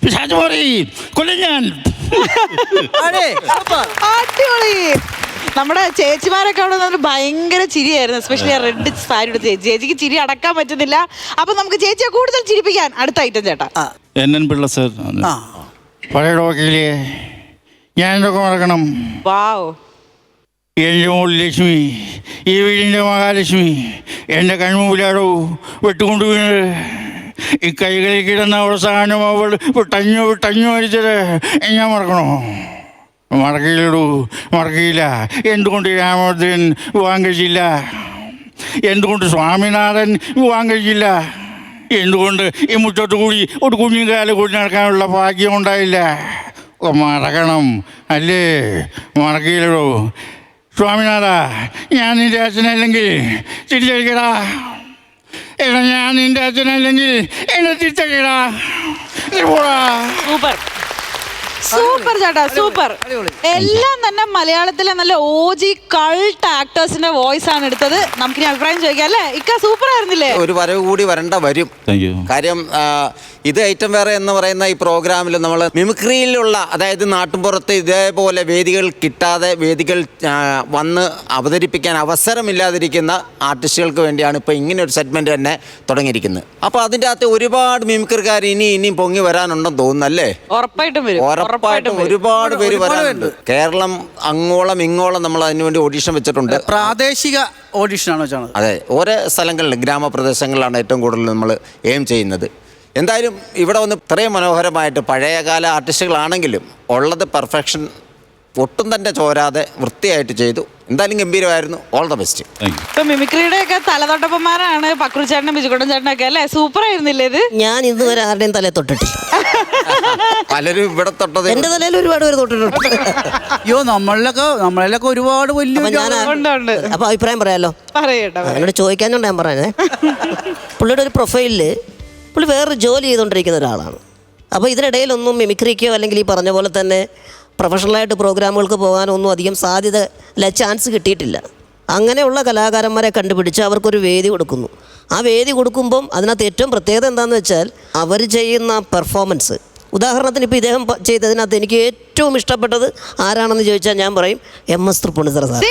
പിശാച് പറയും കൊല്ലം ഞാൻ.
അടിപൊളി. നമ്മുടെ ചേച്ചിമാരൊക്കെ അവിടെ നിന്ന് ഭയങ്കര ചിരിയായിരുന്നു. എസ്പെഷ്യലി റെഡ് സാരി എടുത്ത് ചേച്ചിക്ക് ചിരി അടക്കാൻ പറ്റുന്നില്ല. അപ്പൊ നമുക്ക് ചേച്ചിയെ കൂടുതൽ ചിരിപ്പിക്കാൻ അടുത്ത ഐറ്റം ചേട്ടാ.
NN Pillai sir. പഴയ ഡോക്കില്ലേ ഞാൻ എന്തൊക്കെ മറക്കണം?
വാവ്.
എൻ്റെ മോൾ ലക്ഷ്മി, ഈ വീടിൻ്റെ മഹാലക്ഷ്മി എൻ്റെ കൺമുമ്പിലാടോ വെട്ടുകൊണ്ട് വീണത്. ഈ കൈകളിൽ കിടന്ന അവസാനം അവൾ വിട്ടഞ്ഞു മരിച്ചത് ഞാൻ മറക്കണോ? മറക്കില്ലടൂ, മറക്കില്ല. എന്തുകൊണ്ട് രാമഭദ്രൻ വിവാഹം കഴിച്ചില്ല? എന്തുകൊണ്ട് സ്വാമിനാഥൻ വിവാഹം കഴിച്ചില്ല? എന്തുകൊണ്ട് ഈ മുറ്റത്ത് കൂടി ഒരു കുഞ്ഞുകാല കൂടി നടക്കാനുള്ള ഭാഗ്യം ഉണ്ടായില്ല? മറക്കണം അല്ലേ? മറക്കില്ലടോ. സ്വാമിനാഥ, ഞാൻ നിന്റെ അച്ഛനല്ലെങ്കിൽ തിരിച്ചടിക്കടാ. എടാ, ഞാൻ നിന്റെ അച്ഛനല്ലെങ്കിൽ എന്നെ തിരിച്ചടിക്കടാ.
സൂപ്പർ സൂപ്പർ ചേട്ടാ, സൂപ്പർ. എല്ലാം തന്നെ മലയാളത്തിലെ നല്ല OG കൾട്ട് ആക്ടേഴ്സിന്റെ വോയിസ് ആണ് എടുത്തത്. നമുക്കിനി അഭിപ്രായം ചോദിക്കാം അല്ലേ? ഇക്ക സൂപ്പർ ആയിരുന്നില്ലേ?
ഒരു വരവ് കൂടി വരണ്ട വരും. കാര്യം ഇത് ഐറ്റം വേറെ എന്ന് പറയുന്ന ഈ പ്രോഗ്രാമിൽ നമ്മൾ മിമിക്രിയിലുള്ള, അതായത് നാട്ടുമ്പുറത്ത് ഇതേപോലെ വേദികൾ കിട്ടാതെ, വേദികൾ വന്ന് അവതരിപ്പിക്കാൻ അവസരമില്ലാതിരിക്കുന്ന ആർട്ടിസ്റ്റുകൾക്ക് വേണ്ടിയാണ് ഇപ്പോൾ ഇങ്ങനെ ഒരു സെഗ്മെന്റ് തന്നെ തുടങ്ങിയിരിക്കുന്നത്. അപ്പോൾ അതിൻ്റെ അകത്ത് ഒരുപാട് മിമിക്രിക്കാർ ഇനിയും പൊങ്ങി വരാനുണ്ടെന്ന് തോന്നുന്നല്ലേ?
ഉറപ്പായിട്ടും വരും.
ഉറപ്പായിട്ടും ഒരുപാട് പേര് വരാനുണ്ട്. കേരളം അങ്ങോളം ഇങ്ങോളം നമ്മൾ അതിനുവേണ്ടി ഓഡിഷൻ വെച്ചിട്ടുണ്ട്.
പ്രാദേശിക ഓഡിഷനാണോ വെച്ചാണ്? അതെ, ഓരോ സ്ഥലങ്ങളിൽ ഗ്രാമപ്രദേശങ്ങളിലാണ് ഏറ്റവും കൂടുതൽ നമ്മൾ എയിം ചെയ്യുന്നത്. എന്തായാലും ഇവിടെ വന്ന് ഇത്രയും മനോഹരമായിട്ട് പഴയകാല ആർട്ടിസ്റ്റുകളാണെങ്കിലും ഉള്ളത് പെർഫെക്ഷൻ ഒട്ടും തന്നെ ചോരാതെ വൃത്തിയായിട്ട് ചെയ്തു. എന്തായാലും ഗംഭീരമായിരുന്നു. All the best.
ഇപ്പൊ മിമിക്രിയുടെ ഒക്കെ തലതൊട്ടപ്പന്മാരാണ് പക്രു ചേട്ടനും ബിജുക്കുട്ടൻ ചേട്ടനൊക്കെ അല്ലേ? സൂപ്പർ ആയിരുന്നില്ലേ ഇത്?
ഞാൻ ഇതുവരെ ആരുടെയും തലയെ തൊട്ടിട്ടില്ല.
പലരും ഇവിടെ തൊട്ടത്
എന്റെ തലയിൽ ഒരുപാട് പേര് തൊട്ടിട്ടുണ്ട്.
അയ്യോ, നമ്മളിലൊക്കെ ഒരുപാട് വലിയ
അപ്പൊ അഭിപ്രായം പറയാലോ? എന്നോട് ചോദിക്കാഞ്ഞോണ്ട് ഞാൻ പറയാനേ. പുള്ളിയുടെ ഒരു പ്രൊഫൈലില് പുള്ളി വേറൊരു ജോലി ചെയ്തുകൊണ്ടിരിക്കുന്ന ഒരാളാണ്. അപ്പോൾ ഇതിനിടയിലൊന്നും മിമിക്രിക്കോ അല്ലെങ്കിൽ ഈ പറഞ്ഞ പോലെ തന്നെ പ്രൊഫഷണലായിട്ട് പ്രോഗ്രാമുകൾക്ക് പോകാനൊന്നും അധികം സാധ്യത ചാൻസ് കിട്ടിയിട്ടില്ല. അങ്ങനെയുള്ള കലാകാരന്മാരെ കണ്ടുപിടിച്ച് അവർക്കൊരു വേദി കൊടുക്കുന്നു. ആ വേദി കൊടുക്കുമ്പം അതിനകത്ത് ഏറ്റവും പ്രത്യേകത എന്താണെന്ന് വെച്ചാൽ അവർ ചെയ്യുന്ന പെർഫോമൻസ്. ഉദാഹരണത്തിന് ഇപ്പോൾ ഇദ്ദേഹം ചെയ്തതിനകത്ത് എനിക്ക് ഏറ്റവും ഇഷ്ടപ്പെട്ടത് ആരാണെന്ന് ചോദിച്ചാൽ ഞാൻ പറയും MS തൃപ്പൂണിത്തുറ സാർ.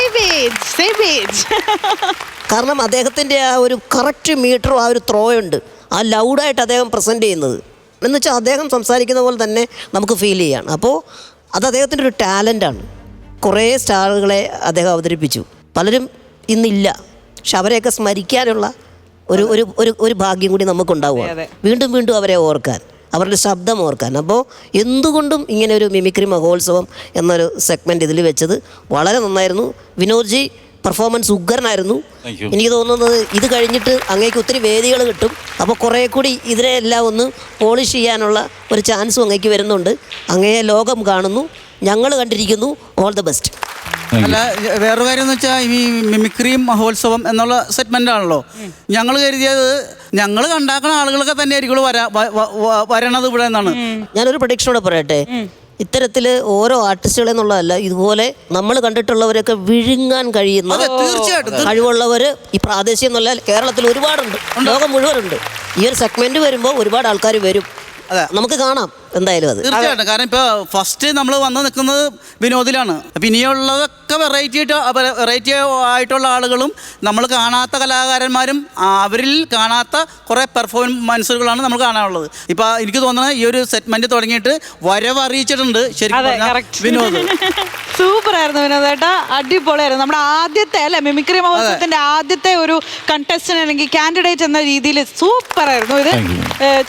കാരണം അദ്ദേഹത്തിൻ്റെ ആ ഒരു കറക്റ്റ് മീറ്ററും ആ ഒരു ത്രോ ഉണ്ട്. ആ ലൗഡായിട്ട് അദ്ദേഹം പ്രസൻറ്റ് ചെയ്യുന്നത് എന്ന് വെച്ചാൽ അദ്ദേഹം സംസാരിക്കുന്ന പോലെ തന്നെ നമുക്ക് ഫീൽ ചെയ്യാണ്. അപ്പോൾ അത് അദ്ദേഹത്തിൻ്റെ ഒരു ടാലൻ്റാണ്. കുറേ സ്റ്റാറുകളെ അദ്ദേഹം അവതരിപ്പിച്ചു. പലരും ഇന്നില്ല, പക്ഷെ അവരെയൊക്കെ സ്മരിക്കാനുള്ള ഒരു ഒരു ഒരു ഒരു ഭാഗ്യം കൂടി നമുക്കുണ്ടാവുക. വീണ്ടും വീണ്ടും അവരെ ഓർക്കാൻ, അവരുടെ ശബ്ദം ഓർക്കാൻ. അപ്പോൾ എന്തുകൊണ്ടും ഇങ്ങനെ ഒരു മിമിക്രി മഹോത്സവം എന്നൊരു സെഗ്മെൻറ്റ് ഇതിൽ വെച്ചത് വളരെ നന്നായിരുന്നു. വിനോദ്ജി പെർഫോമൻസ് ഉഗ്രനായിരുന്നു. എനിക്ക് തോന്നുന്നത് ഇത് കഴിഞ്ഞിട്ട് അങ്ങേക്ക് ഒത്തിരി വേദികൾ കിട്ടും. അപ്പോൾ കുറേ കൂടി ഇതിനെല്ലാം ഒന്ന് പോളിഷ് ചെയ്യാനുള്ള ഒരു ചാൻസും അങ്ങേക്ക് വരുന്നുണ്ട്. അങ്ങയെ ലോകം കാണുന്നു, ഞങ്ങൾ കണ്ടിരിക്കുന്നു. All the best.
അല്ല, വേറൊരു കാര്യം എന്ന് വെച്ചാൽ ഈ മിമിക്രി മഹോത്സവം എന്നുള്ള സെഗ്മെന്റ് ആണല്ലോ. ഞങ്ങൾ കരുതിയത് ഞങ്ങൾ കണ്ടാക്കുന്ന ആളുകളൊക്കെ തന്നെ ആയിരിക്കും വരണത് ഇവിടെ നിന്നാണ്.
ഞാനൊരു പ്രഡിക്ഷനോടെ പറയട്ടെ, ഇത്തരത്തിൽ ഓരോ ആർട്ടിസ്റ്റുകളെ എന്നുള്ളതല്ല, ഇതുപോലെ നമ്മൾ കണ്ടിട്ടുള്ളവരൊക്കെ വിഴുങ്ങാൻ കഴിയുന്ന
തീർച്ചയായിട്ടും
കഴിവുള്ളവർ ഈ പ്രാദേശികം എന്നല്ല കേരളത്തിൽ ഒരുപാടുണ്ട്, ലോകം മുഴുവനുണ്ട്. ഈ ഒരു സെഗ്മെന്റ് വരുമ്പോൾ ഒരുപാട് ആൾക്കാർ വരും. നമുക്ക് കാണാം എന്തായാലും അത്
തീർച്ചയായിട്ടും. കാരണം ഇപ്പോൾ ഫസ്റ്റ് നമ്മൾ വന്ന് നിൽക്കുന്നത് വിനോദിലാണ്. അപ്പം ഇനിയുള്ളതൊക്കെ വെറൈറ്റി ആയിട്ടുള്ള ആളുകളും നമ്മൾ കാണാത്ത കലാകാരന്മാരും അവരിൽ കാണാത്ത കുറേ പെർഫോമൻസുകളാണ് നമ്മൾ കാണാനുള്ളത്. ഇപ്പം എനിക്ക് തോന്നുന്നത് ഈ ഒരു സെഗ്മെന്റ് തുടങ്ങിയിട്ട് വരവ് അറിയിച്ചിട്ടുണ്ട് ശരിക്കും വിനോദ്.
സൂപ്പർ ആയിരുന്നു വിനോദേട്ടാ, അടിപൊളിയായിരുന്നു. നമ്മുടെ ആദ്യത്തെ അല്ലെ മിമിക്രി മഹോത്സവത്തിന്റെ ആദ്യത്തെ ഒരു കണ്ടസ്റ്റന്റ് അല്ലെങ്കിൽ കാൻഡിഡേറ്റ് എന്ന രീതിയിൽ സൂപ്പർ ആയിരുന്നു ഇത്.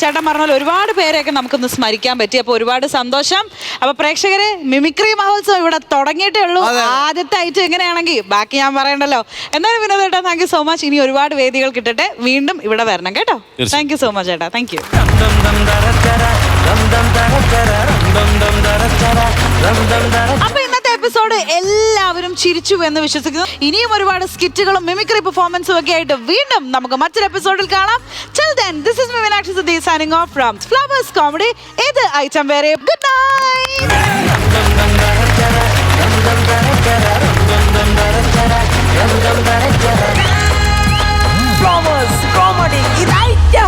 ചേട്ടൻ പറഞ്ഞ പോലെ ഒരുപാട് പേരെയൊക്കെ നമുക്കൊന്ന് സ്മരിക്കാൻ പറ്റി. അപ്പൊ ഒരുപാട് സന്തോഷം. അപ്പൊ പ്രേക്ഷകരെ, മിമിക്രി മഹോത്സവം ഇവിടെ തുടങ്ങിയിട്ടേ ഉള്ളൂ. ആദ്യത്തെ ഐറ്റം എങ്ങനെയാണെങ്കിൽ ബാക്കി ഞാൻ പറയണ്ടല്ലോ. എന്നാലും വിനോദേട്ടാ, താങ്ക് യു സോ മച്ച്. ഇനി ഒരുപാട് വേദികൾ കിട്ടട്ടെ, വീണ്ടും ഇവിടെ വരണം കേട്ടോ. താങ്ക് യു സോ മച്ച് ചേട്ടാ, താങ്ക് യു. അപ്പൊ ഇന്നത്തെ എപ്പിസോഡ് എല്ലാവരും ചിരിച്ചു എന്ന് വിശ്വസിക്കുന്നു. ഇനിയും ഒരുപാട് സ്കിറ്റുകളും മിമിക്രി പെർഫോമൻസും ഒക്കെ ആയിട്ട് വീണ്ടും നമുക്ക് മറ്റൊരു എപ്പിസോഡിൽ കാണാം. Till then, this is Meenakshi Sudhi signing off from Flowers Comedy. ഇത് ഐറ്റം വേറെ. Good night.
Flowers Comedy. ഇത് ഐറ്റം